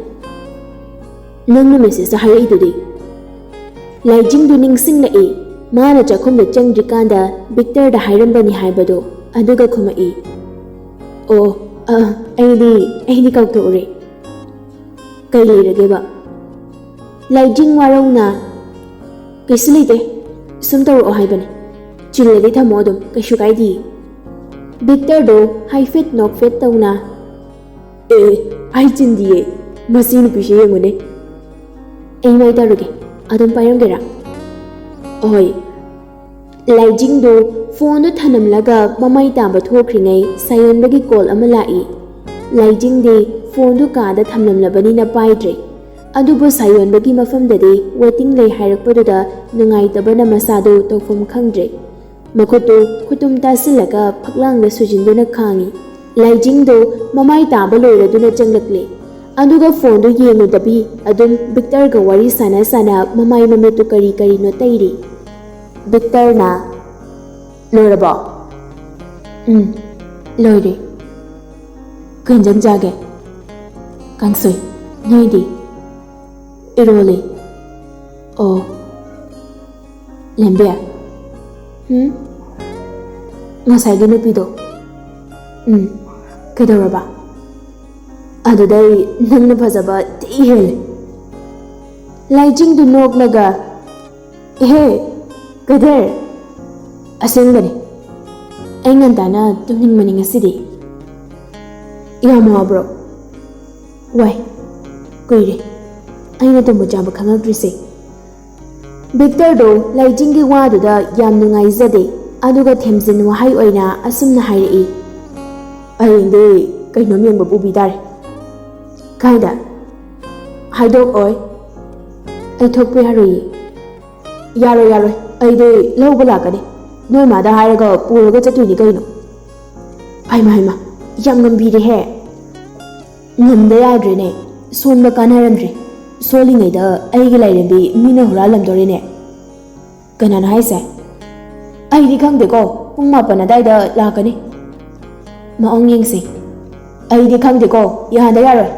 ꯅꯪꯅ ꯃꯦꯁꯦꯖꯇ ꯍꯥꯏꯔꯛꯏꯗꯨꯗꯤ ꯂꯩꯖꯤꯡꯗꯨ ꯅꯤꯡꯁꯤꯡꯂꯛꯏ ꯃꯥꯅ ꯆꯥꯛꯈꯨꯝꯗ ꯆꯪꯗ꯭ꯔꯤꯀꯥꯟꯗ ꯕꯤꯛꯇꯔꯗ ꯍꯥꯏꯔꯝꯕꯅꯤ ꯍꯥꯏꯕꯗꯣ ꯑꯗꯨꯒ ꯈꯨꯝꯃꯛꯏ ꯑꯣ ꯑꯩꯗꯤ ꯀꯥꯎꯊꯣꯛꯎꯔꯦ ꯀꯩ ꯂꯩꯔꯒꯦꯕ ꯂꯩꯖꯤꯡ ꯋꯥꯔꯧꯅ ꯀꯩꯁꯨ ꯂꯩꯇꯦ ꯁꯨꯝ ꯇꯧꯔꯛꯑꯣ ꯍꯥꯏꯕꯅꯤ ꯆꯤꯜꯂꯗꯤ ꯊꯝꯃꯣ ꯑꯗꯨꯝ ꯀꯩꯁꯨ ꯀꯥꯏꯗꯦ ꯕꯤꯛꯇꯔꯗꯣ ꯍꯥꯏꯐꯦꯠ ꯅꯣꯛꯐꯦꯠ ꯇꯧꯅ ꯑꯩ ꯆꯤꯟꯗꯤꯌꯦ ꯃꯁꯤ ꯅꯨꯄꯤꯁꯦ ꯌꯦꯡꯉꯨꯅꯦ ꯑꯩ ꯃꯣꯏ ꯇꯧꯔꯒꯦ ꯑꯗꯨꯝ ꯄꯥꯏꯔꯝꯒꯦꯔꯥ ꯑꯍꯣꯏ ꯂꯩꯖꯤꯡꯗꯨ ꯐꯣꯟꯗꯨ ꯊꯅꯝꯂꯒ ꯃꯃꯩ ꯇꯥꯕ ꯊꯣꯛꯈ꯭ꯔꯤꯉꯩ ꯁꯥꯌꯣꯟꯕꯒꯤ ꯀꯣꯜ ꯑꯃ ꯂꯥꯛꯏ ꯂꯩꯖꯤꯡꯗꯤ ꯐꯣꯟꯗꯨ ꯀꯥꯗ ꯊꯝꯂꯝꯂꯕꯅꯤꯅ ꯄꯥꯏꯗ꯭ꯔꯦ ꯑꯗꯨꯕꯨ ꯁꯥꯌꯣꯟꯕꯒꯤ ꯃꯐꯝꯗꯗꯤ ꯋꯦꯇꯤꯡ ꯂꯩ ꯍꯥꯏꯔꯛꯄꯗꯨꯗ ꯅꯨꯡꯉꯥꯏꯇꯕꯅ ꯃꯁꯥꯗꯨ ꯇꯧꯐꯝ ꯈꯪꯗ꯭ꯔꯦ ꯃꯈꯨꯠꯇꯨ ꯈꯨꯇꯨꯝ ꯇꯥꯁꯤꯜꯂꯒ ꯐꯛꯂꯥꯡꯗ ꯁꯨꯖꯤꯟꯗꯨꯅ ꯈꯥꯡꯉꯤ ꯂꯩꯖꯤꯡꯗꯨ ꯃꯃꯥꯏ ꯇꯥꯕ ꯂꯣꯏꯔꯗꯨꯅ ꯆꯪꯂꯛꯂꯦ ꯑꯗꯨꯒ ꯐꯣꯟꯗꯨ ꯌꯦꯡꯂꯨꯗꯕꯤ ꯑꯗꯨꯝ ꯕꯤꯛꯇꯔꯒ ꯋꯥꯔꯤ ꯁꯥꯟꯅ ꯃꯃꯥꯏ ꯃꯃꯤꯠꯇꯨ ꯀꯔꯤ ꯀꯔꯤꯅꯣ ꯇꯩꯔꯤ ꯕꯤꯛꯇꯔꯅ ꯂꯣꯏꯔꯕꯣ ꯂꯣꯏꯔꯦ ꯀꯩ ꯏꯟꯖꯥꯡ ꯆꯥꯒꯦ ꯀꯥꯡꯁꯣꯏ ꯅꯣꯏꯗꯤ ꯏꯔꯣꯜꯂꯦ ꯑꯣ ꯂꯦꯝꯕꯦ ꯉꯁꯥꯏꯒꯤ ꯅꯨꯄꯤꯗꯣ ꯀꯩꯗꯧꯔꯕ ꯑꯗꯨꯗꯩ ꯅꯪꯅ ꯐꯖꯕ ꯊꯤ ꯍꯦꯜꯂꯦ ꯂꯩꯖꯤꯡꯗꯨ ꯅꯣꯛꯂꯒ ꯏꯍꯦ ꯀꯗꯔ ꯑꯁꯦꯡꯕꯅꯤ ꯑꯩ ꯉꯟꯇꯥꯅ ꯇꯨꯝꯅꯤꯡꯕꯅꯤ ꯉꯁꯤꯗꯤ ꯌꯥꯝ ꯋꯥꯕ꯭ꯔꯣ ꯋꯥꯏ ꯀꯨꯏꯔꯦ ꯑꯩꯅ ꯇꯨꯝꯕ ꯆꯥꯕ ꯈꯪꯉꯛꯇ꯭ꯔꯤꯁꯦ ꯕꯤꯛꯇꯔꯗꯣ ꯂꯩꯖꯤꯡꯒꯤ ꯋꯥꯗꯨꯗ ꯌꯥꯝ ꯅꯨꯡꯉꯥꯏꯖꯗꯦ ꯑꯗꯨꯒ ꯊꯦꯝꯖꯤꯟ ꯋꯥꯍꯩ ꯑꯣꯏꯅ ꯑꯁꯨꯝꯅ ꯍꯥꯏꯔꯛꯏ ꯍꯌꯦꯡꯗꯤ ꯀꯩꯅꯣꯝ ꯌꯦꯡꯕ ꯄꯨꯕꯤ ꯇꯥꯔꯦ ꯀꯥꯏꯗ ꯍꯥꯏꯗꯣꯛꯑꯣꯏ ꯑꯩ ꯊꯣꯛꯄ ꯌꯥꯔꯣꯏꯌꯦ ꯌꯥꯔꯣꯏ ꯑꯩꯗꯤ ꯂꯧꯕ ꯂꯥꯛꯀꯅꯤ ꯅꯣꯏ ꯃꯥꯗ ꯍꯥꯏꯔꯒ ꯄꯨꯔꯒ ꯆꯠꯇꯣꯏꯅꯤ ꯀꯩꯅꯣ ꯍꯩꯃ ꯌꯥꯝ ꯉꯝꯕꯤꯔꯦꯍꯦ ꯉꯝꯗ ꯌꯥꯗ꯭ꯔꯦꯅꯦ ꯁꯣꯟꯕ ꯀꯥꯟꯅꯔꯝꯗ꯭ꯔꯦ ꯁꯣꯜꯂꯤꯉꯩꯗ ꯑꯩꯒꯤ ꯂꯥꯏꯔꯦꯝꯕꯤ ꯃꯤꯅ ꯍꯨꯔꯥꯜꯂꯝꯗꯣꯔꯦꯅꯦ ꯀꯅꯥꯅ ꯍꯥꯏꯁꯦ ꯑꯩꯗꯤ ꯈꯪꯗꯦꯀꯣ ꯄꯨꯡ 4 ꯑꯗꯥꯏꯗ ꯂꯥꯛꯀꯅꯤ ꯃꯑꯣꯡ ꯌꯦꯡꯁꯤ ꯑꯩꯗꯤ ꯈꯪꯗꯦꯀꯣ ꯌꯥꯍꯟꯗ ꯌꯥꯔꯣꯏ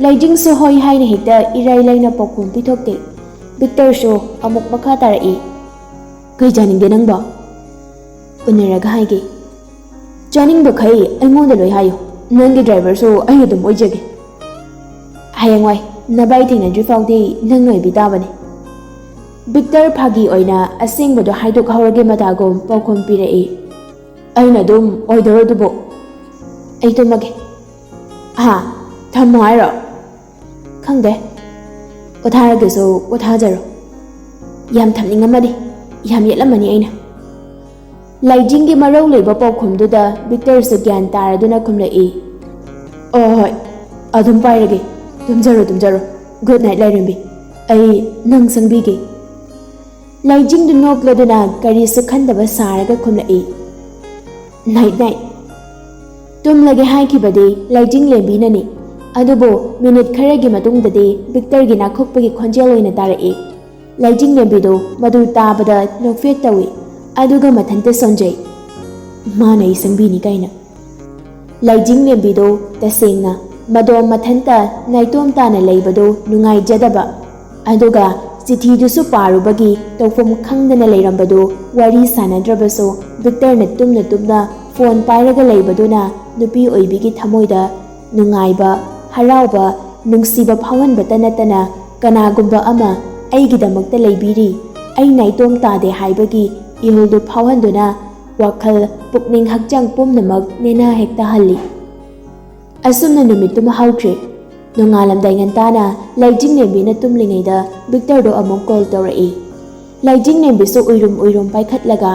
ꯂꯩꯖꯤꯡꯁꯨ ꯍꯣꯏ ꯍꯥꯏꯅ ꯍꯦꯛꯇ ꯏꯔꯥꯏ ꯂꯥꯏꯅ ꯄꯥꯎꯈꯨꯝ ꯄꯤꯊꯣꯛꯇꯦ ꯕꯤꯛꯇꯔꯁꯨ ꯑꯃꯨꯛ ꯃꯈꯥ ꯇꯥꯔꯛꯏ ꯀꯩ ꯆꯥꯅꯤꯡꯒꯦ ꯅꯪꯕꯣ ꯎꯅꯔꯒ ꯍꯥꯏꯒꯦ ꯆꯥꯅꯤꯡꯕꯈꯩ ꯑꯩꯉꯣꯟꯗ ꯂꯣꯏ ꯍꯥꯏꯌꯨ ꯅꯪꯒꯤ ꯗ꯭ꯔꯥꯏꯚꯔꯁꯨ ꯑꯩ ꯑꯗꯨꯝ ꯑꯣꯏꯖꯒꯦ ꯍꯌꯦꯡꯋꯥꯏ ꯅꯕꯥꯏ ꯊꯦꯡꯅꯗ꯭ꯔꯤ ꯐꯥꯎꯗꯤ ꯅꯪ ꯑꯣꯏꯕꯤ ꯇꯥꯕꯅꯤ ꯕꯤꯛꯇꯔ ꯐꯥꯒꯤ ꯑꯣꯏꯅ ꯑꯁꯦꯡꯕꯗꯣ ꯍꯥꯏꯗꯣꯛꯍꯧꯔꯒꯦ ꯃꯇꯥꯒꯨꯝ ꯄꯥꯎꯈꯨꯝ ꯄꯤꯔꯛꯏ ꯑꯩꯅ ꯑꯗꯨꯝ ꯑꯣꯏꯗꯧꯔꯣ ꯑꯗꯨꯕꯨ ꯑꯩ ꯇꯨꯝꯃꯒꯦ ꯊꯝꯃꯣ ꯍꯥꯏꯔꯣ ꯈꯪꯗꯦ ꯄꯣꯊꯥꯔꯒꯦꯁꯨ ꯄꯣꯊꯥꯖꯔꯣ ꯌꯥꯝ ꯊꯝꯅꯤꯡꯉꯝꯃꯅꯤ ꯌꯥꯝ ꯌꯦꯠꯂꯝꯃꯅꯤ ꯑꯩꯅ ꯂꯩꯖꯤꯡꯒꯤ ꯃꯔꯧ ꯂꯩꯕ ꯄꯥꯎꯈꯨꯝꯗꯨꯗ ꯕꯤꯛꯇꯔꯁꯨ ꯒ꯭ꯌꯥꯟ ꯇꯥꯔꯗꯨꯅ ꯈꯨꯝꯂꯛꯏ ꯍꯣꯏ ꯑꯗꯨꯝ ꯄꯥꯏꯔꯒꯦ ꯇꯨꯝꯖꯔꯣ ꯒꯨꯗ ꯅꯥꯏꯠ ꯂꯩꯔꯦꯝꯕꯤ ꯑꯩ ꯅꯪ ꯁꯪꯕꯤꯒꯦ ꯂꯩꯖꯤꯡꯗꯨ ꯅꯣꯛꯂꯗꯨꯅ ꯀꯔꯤꯁꯨ ꯈꯟꯗꯕ ꯁꯥꯔꯒ ꯈꯨꯝꯂꯛꯏ ꯅꯥꯏꯠ ꯅꯥꯏꯠ ꯇꯨꯝꯂꯒꯦ ꯍꯥꯏꯈꯤꯕꯗꯤ ꯂꯩꯖꯤꯡ ꯂꯦꯝꯕꯤꯅꯅꯤ ꯑꯗꯨꯕꯨ ꯃꯤꯅꯤꯠ ꯈꯔꯒꯤ ꯃꯇꯨꯡꯗꯗꯤ ꯕꯤꯛꯇꯔꯒꯤ ꯅꯥꯈꯣꯛꯄꯒꯤ ꯈꯣꯟꯖꯦꯜ ꯑꯣꯏꯅ ꯇꯥꯔꯛꯏ ꯂꯩꯖꯤꯡ ꯂꯦꯝꯕꯤꯗꯨ ꯃꯗꯨ ꯇꯥꯕꯗ ꯅꯣꯛꯐꯦꯠ ꯇꯧꯏ ꯑꯗꯨꯒ ꯃꯊꯟꯇ ꯁꯣꯟꯖꯩ ꯃꯥꯅ ꯑꯩ ꯁꯪꯕꯤꯅꯤ ꯀꯥꯏꯅ ꯂꯩꯖꯤꯡ ꯂꯦꯝꯕꯤꯗꯨ ꯇꯁꯦꯡꯅ ꯃꯗꯣꯝ ꯃꯊꯟꯇ ꯅꯥꯏꯇꯣꯝ ꯇꯥꯅ ꯂꯩꯕꯗꯨ ꯅꯨꯡꯉꯥꯏꯖꯗꯕ ꯑꯗꯨꯒ ꯆꯤꯊꯤꯗꯨꯁꯨ ꯄꯥꯔꯨꯕꯒꯤ ꯇꯧꯐꯝ ꯈꯪꯗꯅ ꯂꯩꯔꯝꯕꯗꯨ ꯋꯥꯔꯤ ꯁꯥꯅꯗ꯭ꯔꯕꯁꯨ ꯕꯤꯛꯇꯔꯅ ꯇꯨꯝꯅ ꯐꯣꯟ パイꯔꯒ ꯂꯩꯕꯗꯨꯅ ꯅꯨꯄꯤ ꯑꯣꯏꯕꯤꯒꯤ ꯊꯃꯣꯏꯗ ꯅꯨꯡꯉꯥꯏꯕ ꯍꯔꯥꯎꯕ ꯅꯨꯡꯁꯤꯕ ꯐꯥꯎꯍꯟꯕꯇ ꯅꯠꯇꯅ ꯀꯅꯥꯒꯨꯝꯕ ꯑꯃ ꯑꯩꯒꯤꯗꯃꯛꯇ ꯂꯩꯕꯤꯔꯤ ꯑꯩ ꯅꯥꯏꯇꯣꯝ ꯇꯥꯗꯦ ꯍꯥꯏꯕꯒꯤ ꯏꯍꯨꯜꯗꯨ ꯐꯥꯎꯍꯟꯗꯨꯅ ꯋꯥꯈꯜ ꯄꯨꯛꯅꯤꯡ ꯍꯛꯆꯥꯡ ꯄꯨꯝꯅꯃꯛ ꯅꯦꯅꯥ ꯍꯦꯛꯇꯍꯜꯂꯤ ꯑꯁꯨꯝꯅ ꯅꯨꯃꯤꯠꯇꯨꯃ ꯍꯧꯈ꯭ꯔꯦ ꯅꯣꯡꯉꯥꯜꯂꯝꯗꯥꯏ ꯉꯟꯇꯥꯅ ꯂꯩꯖꯤꯡ ꯂꯦꯝꯕꯤꯅ ꯇꯨꯝꯂꯤꯉꯩꯗ ꯕꯤꯛꯇꯔꯗꯣ ꯑꯃꯨꯛ ꯀꯣꯜ ꯇꯧꯔꯛꯏ ꯂꯩꯖꯤꯡ ꯂꯦꯝꯕꯤꯁꯨ ꯎꯏꯔꯨꯝ ꯄꯥꯏꯈꯠꯂꯒ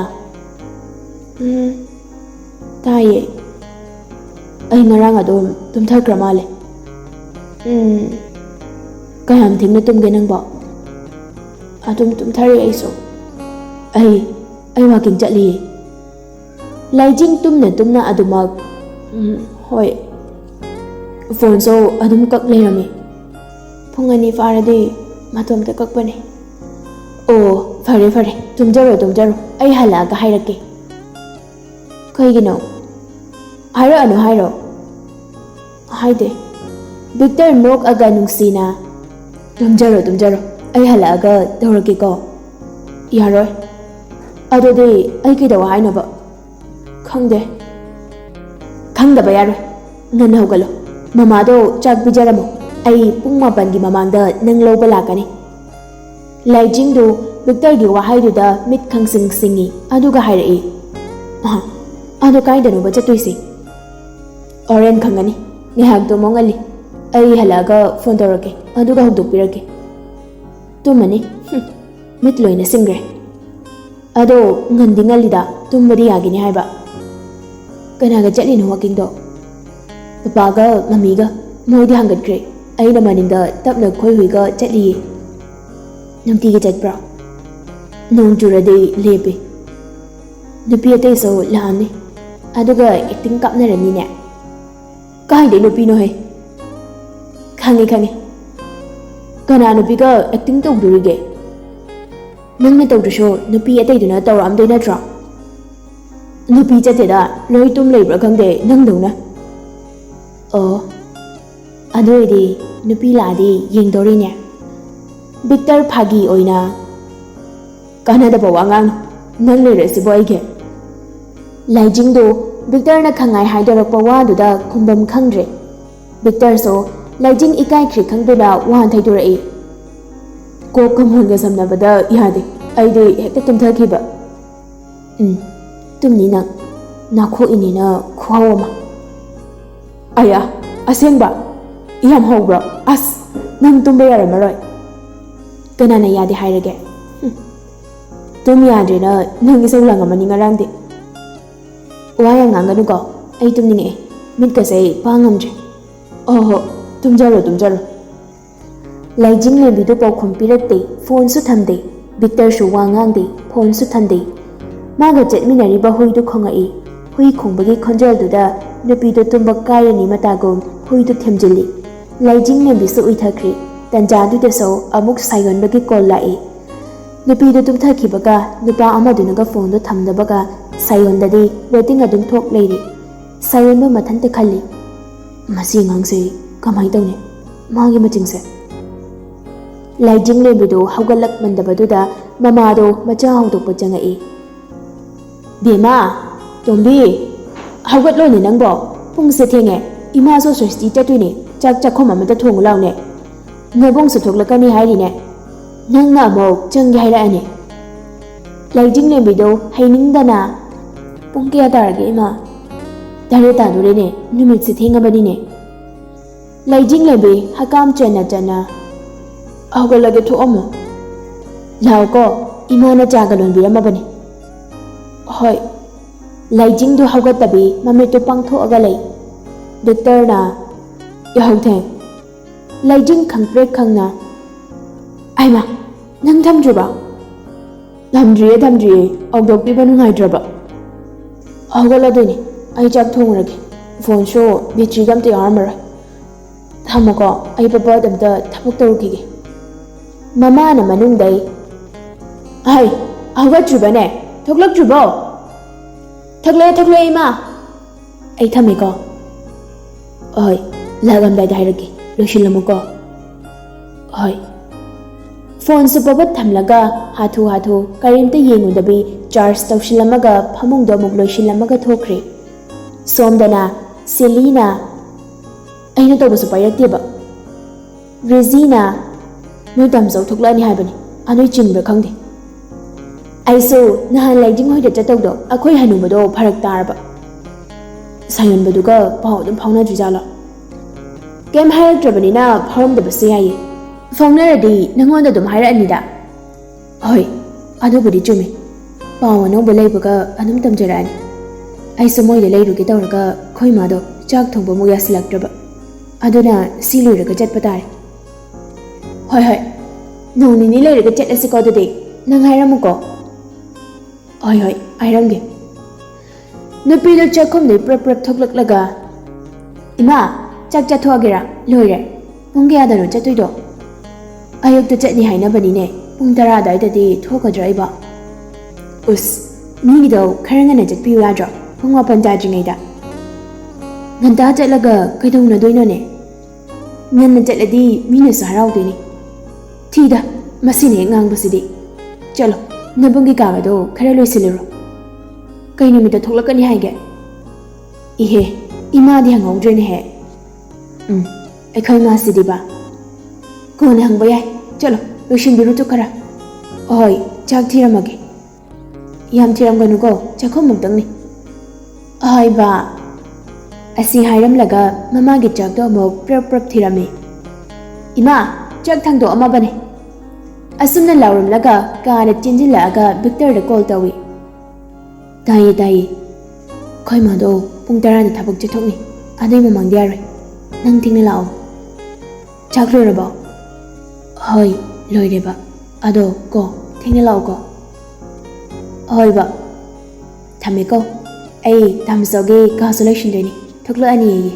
ꯇꯥꯏꯌꯦ ꯑꯩ ꯉꯔꯥꯡ ꯑꯗꯨꯝ ꯇꯨꯝꯊꯈ꯭ꯔ ꯃꯥꯜꯂꯦ ꯀꯌꯥꯝ ꯊꯦꯡꯅ ꯇꯨꯝꯒꯦ ꯅꯪꯕꯣ ꯑꯗꯨꯝ ꯇꯨꯝꯊꯔꯦ ꯑꯩꯁꯨ ꯑꯩ ꯋꯥꯀꯤꯡ ꯆꯠꯂꯤꯌꯦ ꯂꯩꯖꯤꯡ ꯇꯨꯝꯅ ꯑꯗꯨꯃꯛ ꯍꯣꯏ ꯐꯣꯟꯁꯨ ꯑꯗꯨꯝ ꯀꯛ ꯂꯩꯔꯝꯃꯤ ꯄꯨꯡ 2 ꯐꯥꯔꯗꯤ ꯃꯇꯣꯝꯇ ꯀꯛꯄꯅꯦ ꯑꯣ ꯐꯔꯦ ꯇꯨꯝꯖꯔꯣ ꯑꯩ ꯍꯜꯂꯛꯑꯒ ꯍꯥꯏꯔꯛꯀꯦ ꯀꯩꯒꯤꯅꯣ ꯍꯥꯏꯔꯛꯑꯅꯨ ꯍꯥꯏꯔꯣ ꯍꯥꯏꯗꯦ ꯕꯤꯛꯇꯔ ꯅꯣꯛꯑꯒ ꯅꯨꯡꯁꯤꯅ ꯇꯨꯝꯖꯔꯣ ꯑꯩ ꯍꯜꯂꯛꯑꯒ ꯇꯧꯔꯛꯀꯦꯀꯣ ꯌꯥꯔꯣꯏ ꯑꯗꯨꯗꯤ ꯑꯩ ꯀꯩꯗꯧ ꯍꯥꯏꯅꯣꯕ ꯈꯪꯗꯦ ꯈꯪꯗꯕ ꯌꯥꯔꯣꯏ ꯉꯟꯅ ꯍꯧꯒꯠꯂꯣ ꯃꯃꯥꯗꯣ ꯆꯥꯛ ꯄꯤꯖꯔꯝꯃꯣ ꯑꯩ ꯄꯨꯡ 4ꯒꯤ ꯃꯃꯥꯡꯗ ꯅꯪ ꯂꯧꯕ ꯂꯥꯛꯀꯅꯤ ꯂꯩꯖꯤꯡꯗꯨ ꯕꯤꯛꯇꯔꯒꯤ ꯋꯥꯍꯩꯗꯨꯗ ꯃꯤꯠ ꯈꯪꯁꯤꯡ ꯑꯗꯨꯒ ꯍꯥꯏꯔꯛꯏ ꯑꯗꯣ ꯀꯥꯏꯗꯅꯣꯕ ꯆꯠꯇꯣꯏꯁꯦ ꯍꯣꯔꯦꯟ ꯈꯪꯒꯅꯤ ꯉꯥꯏꯍꯥꯛ ꯇꯨꯝꯃꯣ ꯉꯜꯂꯤ ꯑꯩ ꯍꯜꯂꯛꯑꯒ ꯐꯣꯟ ꯇꯧꯔꯛꯀꯦ ꯑꯗꯨꯒ ꯍꯧꯗꯣꯛꯄꯤꯔꯛꯀꯦ ꯇꯨꯝꯃꯅꯤ ꯃꯤꯠ ꯂꯣꯏꯅ ꯁꯤꯡꯈ꯭ꯔꯦ ꯑꯗꯣ ꯉꯟꯗꯤ ꯉꯜꯂꯤꯗ ꯇꯨꯝꯕꯗꯤ ꯌꯥꯒꯤꯅꯤ ꯍꯥꯏꯕ ꯀꯅꯥꯒ ꯆꯠꯂꯤꯅꯣ ꯋꯥꯀꯤꯡꯗꯣ ꯄꯄꯥꯒ ꯃꯃꯤꯒ ꯃꯣꯏꯗꯤ ꯍꯪꯒꯠꯈ꯭ꯔꯦ ꯑꯩꯅ ꯃꯅꯤꯡꯗ ꯇꯞꯅ ꯈꯣꯏ ꯍꯨꯏꯒ ꯆꯠꯂꯤꯌꯦ ꯅꯨꯡꯇꯤꯒꯤ ꯆꯠꯄ꯭ꯔꯣ ꯅꯣꯡ ꯆꯨꯔꯗꯤ ꯂꯦꯞꯄꯤ ꯅꯨꯄꯤ ꯑꯇꯩꯁꯨ ꯂꯥꯛꯑꯝꯅꯤ ꯑꯗꯨꯒ ꯑꯦꯛꯇꯤꯡ ꯀꯥꯞꯅꯔꯅꯤꯅꯦ ꯀꯥꯏꯗꯩ ꯅꯨꯄꯤꯅꯣꯍꯦ ꯈꯪꯉꯦ ꯀꯅꯥ ꯅꯨꯄꯤꯒ ꯑꯦꯛꯇꯤꯡ ꯇꯧꯗꯣꯔꯤꯒꯦ ꯅꯪꯅ ꯇꯧꯗ꯭ꯔꯁꯨ ꯅꯨꯄꯤ ꯑꯇꯩꯗꯨꯅ ꯇꯧꯔꯛꯑꯝꯗꯣꯏ ꯅꯠꯇ꯭ꯔꯣ ꯅꯨꯄꯤ ꯆꯠꯇꯦꯗ ꯂꯣꯏ ꯇꯨꯝ ꯂꯩꯕ꯭ꯔꯥ ꯈꯪꯗꯦ ꯅꯪꯗꯧꯅ ꯑꯣ ꯑꯗꯨ ꯑꯣꯏꯗꯤ ꯅꯨꯄꯤ ꯂꯥꯛꯑꯗꯤ ꯌꯦꯡꯗꯧꯔꯤꯅꯦ ꯕꯤꯛꯇꯔ ꯐꯥꯒꯤ ꯑꯣꯏꯅ ꯀꯥꯟꯅꯗꯕ ꯋꯥ ꯉꯥꯡꯅꯨ ꯅꯪ ꯂꯩꯔꯁꯤꯕꯣ ꯑꯩꯒꯤ ꯂꯩꯖꯤꯡꯗꯨ ꯕꯤꯛꯇꯔꯅ ꯈꯪꯉꯥꯏ ꯍꯥꯏꯗꯣꯔꯛꯄ ꯋꯥꯗꯨꯗ ꯈꯨꯝꯕꯝ ꯈꯪꯗ꯭ꯔꯦ ꯕꯤꯛꯇꯔꯁꯨ ꯂꯩꯖꯤꯡ ꯏꯀꯥꯏꯈ꯭ꯔꯦ ꯈꯪꯗꯨꯅ ꯋꯥ ꯊꯩꯗꯣꯔꯛꯏ ꯀꯣꯛꯀ ꯃꯣꯟꯒ ꯁꯝꯅꯕꯗ ꯌꯥꯗꯦ ꯑꯩꯗꯤ ꯍꯦꯛꯇ ꯇꯨꯝꯊꯈꯤꯕ ꯇꯨꯝꯅꯤ ꯅꯪ ꯅꯥꯈꯣꯛꯏꯅꯤꯅ ꯈꯨꯍꯧ ꯑꯃ ꯑꯌꯥ ꯑꯁꯦꯡꯕ ꯌꯥꯝ ꯍꯧꯕ꯭ꯔꯣ ꯑꯁ ꯅꯪ ꯇꯨꯝꯕ ꯌꯥꯔꯝꯃꯔꯣꯏ ꯀꯅꯥꯅ ꯌꯥꯗꯦ ꯍꯥꯏꯔꯒꯦ ꯇꯨꯝ ꯌꯥꯗ꯭ꯔꯦꯅ ꯅꯪ ꯏꯁꯧ ꯂꯥꯡꯉꯝꯃꯅꯤ ꯉꯔꯥꯡꯗꯤ ꯋꯥ ꯌꯥꯝ ꯉꯥꯡꯒꯅꯨꯀꯣ ꯑꯩ ꯇꯨꯝꯅꯤꯡꯉꯛꯑꯦ ꯃꯤꯠꯀꯁꯦ ꯄꯥꯡꯉꯝꯗ꯭ꯔꯦ ꯍꯣ ꯇꯨꯝꯖꯔꯣ ꯂꯩꯖꯤꯡ ꯂꯦꯝꯕꯤꯗꯨ ꯄꯥꯎꯈꯨꯝ ꯄꯤꯔꯛꯇꯦ ꯐꯣꯟꯁꯨ ꯊꯝꯗꯦ ꯕꯤꯛꯇꯔꯁꯨ ꯋꯥ ꯉꯥꯡꯗꯦ ꯐꯣꯟꯁꯨ ꯊꯝꯗꯦ ꯃꯥꯒ ꯆꯠꯃꯤꯟꯅꯔꯤꯕ ꯍꯨꯏꯗꯨ ꯈꯣꯡꯉꯛꯏ ꯍꯨꯏ ꯈꯣꯡꯕꯒꯤ ꯈꯣꯟꯖꯦꯜꯗꯨꯗ ꯅꯨꯄꯤꯗꯨ ꯇꯨꯝꯕ ꯀꯥꯏꯔꯅꯤ ꯃꯇꯥꯒꯨꯝ ꯍꯨꯏꯗꯨ ꯊꯦꯝꯖꯤꯜꯂꯤ꯫ ꯂꯩꯖꯤꯡꯂꯦꯝꯕꯤꯁꯨ ꯎꯏꯊꯈ꯭ꯔꯤ꯫ ꯇꯟꯖꯥꯗꯨꯗꯁꯨ ꯑꯃꯨꯛ ꯁꯥꯏꯌꯣꯟꯕꯒꯤ ꯀꯣꯜ ꯂꯥꯛꯏ꯫ ꯅꯨꯄꯤꯗꯨ ꯇꯨꯝꯊꯈꯤꯕꯒ ꯅꯨꯄꯥ ꯑꯃꯗꯨꯅꯒ ꯐꯣꯟꯗꯨ ꯊꯝꯗꯕꯒ ꯁꯥꯏꯌꯣꯟꯗꯗꯤ ꯋꯦꯇꯤꯡ ꯑꯗꯨꯝ ꯊꯣꯛ ꯂꯩꯔꯤ꯫ ꯁꯥꯏꯌꯣꯟꯕ ꯃꯊꯟꯇ ꯈꯜꯂꯤ, ꯃꯁꯤ ꯑꯉꯥꯡꯁꯦ ꯀꯃꯥꯏ ꯇꯧꯅꯤ? ꯃꯥꯒꯤ ꯃꯆꯤꯡꯁꯦ꯫ ꯂꯩꯖꯤꯡꯂꯦꯝꯕꯤꯗꯨ ꯍꯧꯒꯠꯂꯛꯃꯟꯗꯕꯗꯨꯗ ꯃꯃꯥꯗꯣ ꯃꯆꯥ ꯍꯧꯗꯣꯛꯄ ꯆꯪꯉꯛꯏ꯫ ꯕꯦꯝꯃ, ꯇꯣꯝꯕꯤ, ꯍꯧꯒꯠꯂꯣꯅꯦ ꯅꯪꯕꯣ, ꯄꯨꯡꯁꯦ ꯊꯦꯡꯉꯦ, ꯏꯃꯥꯁꯨ ꯁ꯭ꯋꯥꯁꯇꯤ ꯆꯠꯇꯣꯏꯅꯦ, ꯆꯥꯛ ꯆꯥꯛꯈꯨꯝ ꯑꯃꯇ ꯊꯣꯡꯉꯨ ꯂꯥꯎꯅꯦ, ꯅꯕꯨꯡꯁꯨ ꯊꯣꯛꯂꯛꯀꯅꯤ ꯍꯥꯏꯔꯤꯅꯦ, ꯅꯪꯅ ꯑꯃꯨꯛ ꯆꯪꯒꯦ ꯍꯥꯏꯔꯛꯑꯅꯤ꯫ ꯂꯩꯖꯤꯡꯂꯦꯝꯕꯤꯗꯨ ꯍꯩꯅꯤꯡꯗꯅ, ꯄꯨꯡ ꯀꯌꯥ ꯇꯥꯔꯒꯦ ꯏꯃꯥ? 9 ꯇꯥꯗꯣꯔꯦꯅꯦ, ꯅꯨꯃꯤꯠꯁꯦ ꯊꯦꯡꯉꯕꯅꯤꯅꯦ꯫ ꯂꯩꯖꯤꯡꯂꯦꯝꯕꯤ ꯍꯀꯥꯝ ꯆꯟꯅ ꯆꯟꯅ, ꯍꯧꯒꯠꯂꯒꯦ ꯊꯣꯛꯑꯝꯃꯣ, ꯂꯥꯛꯑꯣꯀꯣ, ꯏꯃꯥꯅ ꯆꯥꯒ ꯂꯣꯟꯕꯤꯔꯝꯃꯕꯅꯤ꯫ ꯍꯣꯏ꯫ ꯂꯩꯖꯤꯡꯗꯨ ꯍꯧꯒꯠꯇꯕꯤ ꯃꯃꯤꯠꯇꯨ ꯄꯥꯡꯊꯣꯛꯑꯒ ꯂꯩ꯫ ꯚꯤꯛꯇꯔꯅ, ꯌꯥꯍꯧꯊꯦꯡ꯫ ꯂꯩꯖꯤꯡ ꯈꯪꯄ꯭ꯔꯦꯛ ꯈꯪꯅ, ꯑꯩꯃꯥ, ꯅꯪ ꯊꯝꯗ꯭ꯔꯤꯕ? ꯊꯝꯗ꯭ꯔꯤꯌꯦ, ꯍꯧꯗꯣꯛꯄꯤꯕ ꯅꯨꯡꯉꯥꯏꯇ꯭ꯔꯕ? ꯍꯧꯒꯠꯂꯗꯣꯏꯅꯤ, ꯑꯩ ꯆꯥꯛ ꯊꯣꯡꯉꯨꯔꯒꯦ, ꯐꯣꯟꯁꯨ ꯕꯦꯇ꯭ꯔꯤꯒ ꯑꯝꯇ ꯌꯥꯎꯔꯝꯃꯔꯣꯏ꯫ ꯊꯝꯃꯣꯀꯣ, ꯑꯩ ꯕꯕꯥꯗ ꯑꯝꯇ ꯊꯕꯛ ꯇꯧꯔꯨꯈꯤꯒꯦ꯫ ꯃꯃꯥꯅ ꯃꯅꯨꯡꯗꯩ, ꯍꯩ, ꯍꯧꯒꯠꯇ꯭ꯔꯤꯕꯅꯦ, ꯊꯣꯛꯂꯛꯇ꯭ꯔꯤꯕꯣ? ꯊꯣꯛꯂꯛꯑꯦ ꯏꯃꯥ꯫ ꯑꯩ ꯊꯝꯃꯦꯀꯣ꯫ ꯍꯣꯏ, ꯂꯥꯛꯑꯝꯗꯥꯏꯗ ꯍꯥꯏꯔꯛꯀꯦ, ꯂꯣꯏꯁꯤꯜꯂꯝꯃꯨꯀꯣ꯫ ꯍꯣꯏ꯫ ꯐꯣꯟꯁꯨ ꯄꯕꯠ ꯊꯝꯂꯒ ꯍꯥꯊꯨ ꯍꯥꯊꯨ ꯀꯔꯤꯝꯇ ꯌꯦꯡꯉꯨꯗꯕꯤ ꯆꯥꯔꯖ ꯇꯧꯁꯤꯜꯂꯝꯃꯒ ꯐꯃꯨꯡꯗꯣ ꯑꯃꯨꯛ ꯂꯣꯏꯁꯤꯜꯂꯝꯃꯒ ꯊꯣꯛꯈ꯭ꯔꯦ꯫ ꯁꯣꯝꯗꯅ ꯁꯤꯂꯤꯅ, ꯑꯩꯅ ꯇꯧꯕꯁꯨ ꯄꯥꯏꯔꯛꯇꯦꯕ꯫ ꯔꯦꯖꯤꯅ, ꯅꯣꯏ ꯇꯥꯃꯣꯆꯧ ꯊꯣꯛꯂꯛꯑꯅꯤ ꯍꯥꯏꯕꯅꯤ, ꯑꯅꯣꯏ ꯆꯤꯟꯕ꯭ꯔꯥ ꯈꯪꯗꯦ꯫ ꯑꯩꯁꯨ ꯅꯍꯥꯟ ꯂꯩꯖꯤꯡ ꯍꯣꯏꯗ ꯆꯠꯇꯧꯗꯣ ꯑꯩꯈꯣꯏ ꯍꯅꯨꯕꯗꯣ ꯐꯔꯛ ꯇꯥꯔꯕ꯫ ꯁꯥꯏꯌꯣꯟꯕꯗꯨꯒ ꯄꯥꯎ ꯑꯗꯨꯝ ꯐꯥꯎꯅꯗ꯭ꯔꯤꯖꯥꯠꯂꯣ? ꯀꯩꯝ ꯍꯥꯏꯔꯛꯇ꯭ꯔꯕꯅꯤꯅ ꯐꯥꯎꯔꯝꯗꯕꯁꯨ ꯌꯥꯏꯌꯦ, ꯐꯥꯎꯅꯔꯗꯤ ꯅꯪꯉꯣꯟꯗ ꯑꯗꯨꯝ ꯍꯥꯏꯔꯛꯑꯅꯤꯗ꯫ ꯍꯣꯏ, ꯑꯗꯨꯕꯨꯗꯤ ꯆꯨꯝꯃꯤ, ꯄꯥꯎ ꯑꯅꯧꯕ ꯂꯩꯕꯒ ꯑꯗꯨꯝ ꯇꯝꯖꯔꯛꯑꯅꯤ꯫ ꯑꯩꯁꯨ ꯃꯣꯏꯗ ꯂꯩꯔꯨꯒꯦ ꯇꯧꯔꯒ ꯑꯩꯈꯣꯏ ꯃꯥꯗꯣ ꯆꯥꯛ ꯊꯣꯡꯕ ꯑꯃꯨꯛ ꯌꯥꯁꯤꯜꯂꯛꯇ꯭ꯔꯕ, ꯑꯗꯨꯅ ꯁꯤ ꯂꯣꯏꯔꯒ ꯆꯠꯄ ꯇꯥꯔꯦ꯫ ꯍꯣꯏ, ꯅꯣꯡ ꯅꯤꯅꯤ ꯂꯩꯔꯒ ꯆꯠꯂꯁꯤꯀꯣ ꯑꯗꯨꯗꯤ, ꯅꯪ ꯍꯥꯏꯔꯝꯃꯨꯀꯣ꯫ ꯍꯣꯏ, ꯍꯥꯏꯔꯝꯒꯦ꯫ ꯅꯨꯄꯤꯗꯨ ꯆꯥꯛꯈꯨꯝꯗꯩ ꯄ꯭ꯔꯞ ꯊꯣꯛꯂꯛꯂꯒ, ꯏꯃꯥ, ꯆꯥꯛ ꯆꯥꯊꯣꯛꯑꯒꯦꯔꯥ? ꯂꯣꯏꯔꯦ꯫ ꯄꯨꯡ ꯀꯌꯥꯗꯅꯣ ꯆꯠꯇꯣꯏꯗꯣ? ꯑꯌꯨꯛꯇ ꯆꯠꯅꯤ ꯍꯥꯏꯅꯕꯅꯤꯅꯦ, ꯄꯨꯡ 10 ꯑꯗꯨꯋꯥꯏꯗꯗꯤ ꯊꯣꯛꯀꯗ꯭ꯔꯥ ꯑꯩꯕꯣ? ꯎꯁ, ꯃꯤꯒꯤꯗꯣ ꯈꯔ ꯉꯟꯅ ꯆꯠꯄꯤꯌꯨ ꯌꯥꯗ꯭ꯔꯣ, ꯄꯨꯡ 9 ꯇꯥꯗ꯭ꯔꯤꯉꯩꯗ? ꯉꯟꯇꯥ ꯆꯠꯂꯒ ꯀꯩꯗꯧꯅꯗꯣꯏꯅꯣꯅꯦ? ꯉꯟꯅ ꯆꯠꯂꯗꯤ ꯃꯤꯅꯁꯨ ꯍꯔꯥꯎꯗꯣꯏꯅꯤ꯫ ꯊꯤꯗ, ꯃꯁꯤꯅ ꯍꯦꯛ ꯉꯥꯡꯕꯁꯤꯗꯤ꯫ ꯆꯠꯂꯣ, ꯅꯕꯨꯡꯒꯤ ꯀꯥꯒꯗꯣ ꯈꯔ ꯂꯣꯏꯁꯤꯜꯂꯨꯔꯣ꯫ ꯀꯩ ꯅꯨꯃꯤꯠꯇ ꯊꯣꯛꯂꯛꯀꯅꯤ ꯍꯥꯏꯒꯦ? ꯏꯍꯦ, ꯏꯃꯥꯗꯤ ꯍꯪꯍꯧꯗ꯭ꯔꯦꯅꯦꯍꯦ꯫ ꯑꯩꯈꯣꯏ ꯃꯥꯁꯤꯗꯤꯕ? ꯀꯣꯟꯅ ꯍꯪꯕ ꯌꯥꯏ, ꯆꯠꯂꯣ, ꯂꯣꯏꯁꯤꯟꯕꯤꯔꯨꯆꯣ ꯈꯔ꯫ ꯍꯣꯏ, ꯆꯥꯛ ꯊꯤꯔꯝꯃꯒꯦ꯫ ꯌꯥꯝ ꯊꯤꯔꯝꯒꯅꯨꯀꯣ, ꯆꯥꯛꯈꯨꯝꯃꯨꯛꯇꯪꯅꯤ꯫ ꯍꯣꯏ ꯕꯥ꯫ ꯑꯁꯤ ꯍꯥꯏꯔꯝꯂꯒ ꯃꯃꯥꯒꯤ ꯆꯥꯛꯇꯣ ꯑꯃꯨꯛ ꯄ꯭ꯔꯞ ꯊꯤꯔꯝꯃꯤ꯫ ꯏꯃꯥ, ꯆꯥꯛ ꯊꯥꯡꯗꯣꯛꯑꯝꯃꯕꯅꯦ꯫ ꯑꯁꯨꯝꯅ ꯂꯥꯎꯔꯝꯂꯒ ꯀꯥꯗ ꯆꯦꯟꯁꯤꯜꯂꯛꯑꯒ ꯚꯤꯛꯇꯔꯗ ꯀꯣꯜ ꯇꯧꯏ꯫ ꯇꯥꯏꯌꯦ, ꯑꯩꯈꯣꯏ ꯃꯥꯗꯣ ꯄꯨꯡ 10ꯗ ꯊꯕꯛ ꯆꯠꯊꯣꯛꯅꯤ, ꯑꯗꯨꯏ ꯃꯃꯥꯡꯗ ꯌꯥꯔꯣꯏ, ꯅꯪ ꯊꯦꯡꯅ ꯂꯥꯛꯑꯣ꯫ ꯆꯥꯛ ꯂꯣꯏꯔꯕꯣ? ꯍꯣꯏ, ꯂꯣꯏꯔꯦꯕ, ꯑꯗꯣ ꯀꯣ, ꯊꯦꯡꯅ ꯂꯥꯛꯑꯣꯀꯣ꯫ ꯍꯣꯏ ꯕꯥ, ꯊꯝꯃꯦꯀꯣ, ꯑꯩ ꯇꯥꯃꯣꯆꯧꯒꯤ ꯀꯥꯁꯨ ꯂꯣꯏꯁꯤꯟꯗꯣꯏꯅꯤ, ꯊꯣꯛꯂꯛꯑꯅꯤꯌꯦ꯫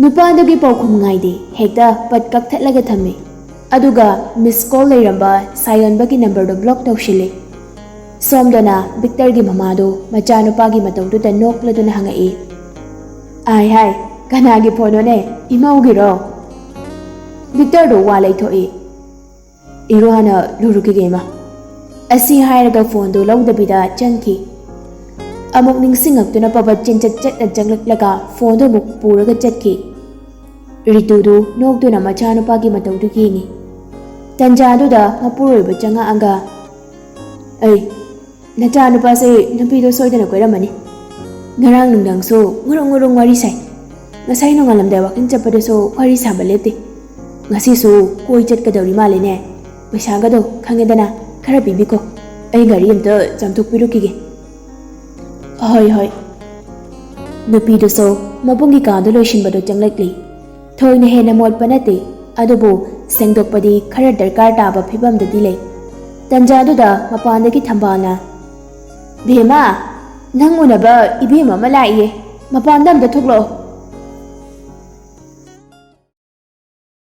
ꯅꯨꯄꯥꯗꯨꯒꯤ ꯄꯥꯎꯈꯨꯝ ꯉꯥꯏꯗꯦ, ꯍꯦꯛꯇ ꯄꯠ ꯀꯛꯊꯠꯂꯒ ꯊꯝꯃꯤ, ꯑꯗꯨꯒ ꯃꯤꯁ ꯀꯣꯜ ꯂꯩꯔꯝꯕ ꯁꯥꯏꯌꯣꯟꯕꯒꯤ ꯅꯝꯕꯔꯗꯣ ꯕ꯭ꯂꯣꯛ ꯇꯧꯁꯤꯜꯂꯤ꯫ ꯁꯣꯝꯗꯅ ꯚꯤꯛꯇꯔꯒꯤ ꯃꯃꯥꯗꯣ ꯃꯆꯥꯅꯨꯄꯥꯒꯤ ꯃꯇꯧꯗꯨꯗ ꯅꯣꯛꯂꯗꯨꯅ ꯍꯪꯉꯛꯏ, ꯍꯥꯏ, ꯀꯅꯥꯒꯤ ꯐꯣꯟꯅꯣꯅꯦ, ꯏꯃꯧꯒꯤꯔꯣ? ꯚꯤꯛꯇꯔꯗꯣ ꯋꯥ ꯂꯩꯊꯣꯛꯏ꯫ ꯏꯔꯨ ꯍꯥꯟꯅ ꯂꯨꯔꯨꯈꯤꯒꯦ ꯏꯃꯥ꯫ ꯑꯁꯤ ꯍꯥꯏꯔꯒ ꯐꯣꯟꯗꯨ ꯂꯧꯗꯕꯤꯗ ꯆꯪꯈꯤ꯫ ꯑꯃꯨꯛ ꯅꯤꯡꯁꯤꯡꯉꯛꯇꯨꯅ ꯄꯕꯠ ꯆꯠꯅ ꯆꯪꯂꯛꯂꯒ ꯐꯣꯟꯗꯨ ꯑꯃꯨꯛ ꯄꯨꯔꯒ ꯆꯠꯈꯤ꯫ ꯔꯤꯇꯨꯗꯨ ꯅꯣꯛꯇꯨꯅ ꯃꯆꯥꯅꯨꯄꯥꯒꯤ ꯃꯇꯧꯗꯨ ꯌꯦꯡꯉꯤ꯫ ꯇꯟꯖꯥꯗꯨꯗ ꯃꯄꯨꯔꯣꯏꯕ ꯆꯪꯉꯛꯑꯒ, ꯅꯆꯥꯅꯨꯄꯥꯁꯦ ꯅꯨꯄꯤꯗꯣ ꯁꯣꯏꯗꯅ ꯀꯣꯏꯔꯝꯃꯅꯤ, ꯉꯔꯥꯡ ꯅꯨꯡꯗꯥꯡꯁꯨ ꯉꯨꯔꯨꯡ ꯋꯥꯔꯤ ꯁꯥꯏ, ꯉꯁꯥꯏ ꯅꯣꯡꯉꯥꯜꯂꯝꯗꯥꯏ ꯋꯥꯀꯤꯡ ꯆꯠꯄꯗꯁꯨ ꯋꯥꯔꯤ ꯁꯥꯕ ꯂꯦꯞꯇꯦ, ꯉꯁꯤꯁꯨ ꯀꯣꯏ ꯆꯠꯀꯗꯧꯔꯤ ꯃꯥꯜꯂꯦꯅꯦ, ꯄꯩꯁꯥꯒꯗꯣ ꯈꯪꯉꯦꯗꯅ ꯈꯔ ꯄꯤꯕꯤꯀꯣ, ꯑꯩ ꯒꯥꯔꯤ ꯑꯝꯇ ꯆꯥꯝꯊꯣꯛꯄꯤꯔꯨꯈꯤꯒꯦ꯫ ꯍꯣꯏ꯫ ꯅꯨꯄꯤꯗꯨꯁꯨ ꯃꯕꯨꯡꯒꯤ ꯀꯥꯗꯨ ꯂꯣꯏꯁꯤꯟꯕꯗꯣ ꯆꯪꯂꯛꯂꯤ꯫ ꯊꯣꯏꯅ ꯍꯦꯟꯅ ꯃꯣꯠꯄ ꯅꯠꯇꯦ, ꯑꯗꯨꯕꯨ ꯁꯦꯡꯗꯣꯛꯄꯗꯤ ꯈꯔ ꯗꯔꯀꯥꯔ ꯇꯥꯕ ꯐꯤꯕꯝꯗꯗꯤ ꯂꯩ꯫ ꯇꯟꯖꯥꯗꯨꯗ ꯃꯄꯥꯟꯗꯒꯤ ꯊꯝꯕꯥꯜꯅ, ꯚꯦꯝꯃ, ꯅꯪ ꯎꯅꯕ ꯏꯕꯦꯝ ꯑꯃ ꯂꯥꯛꯏꯌꯦ, ꯃꯄꯥꯟꯗ ꯑꯝꯇ ꯊꯣꯛꯂꯛꯑꯣ꯫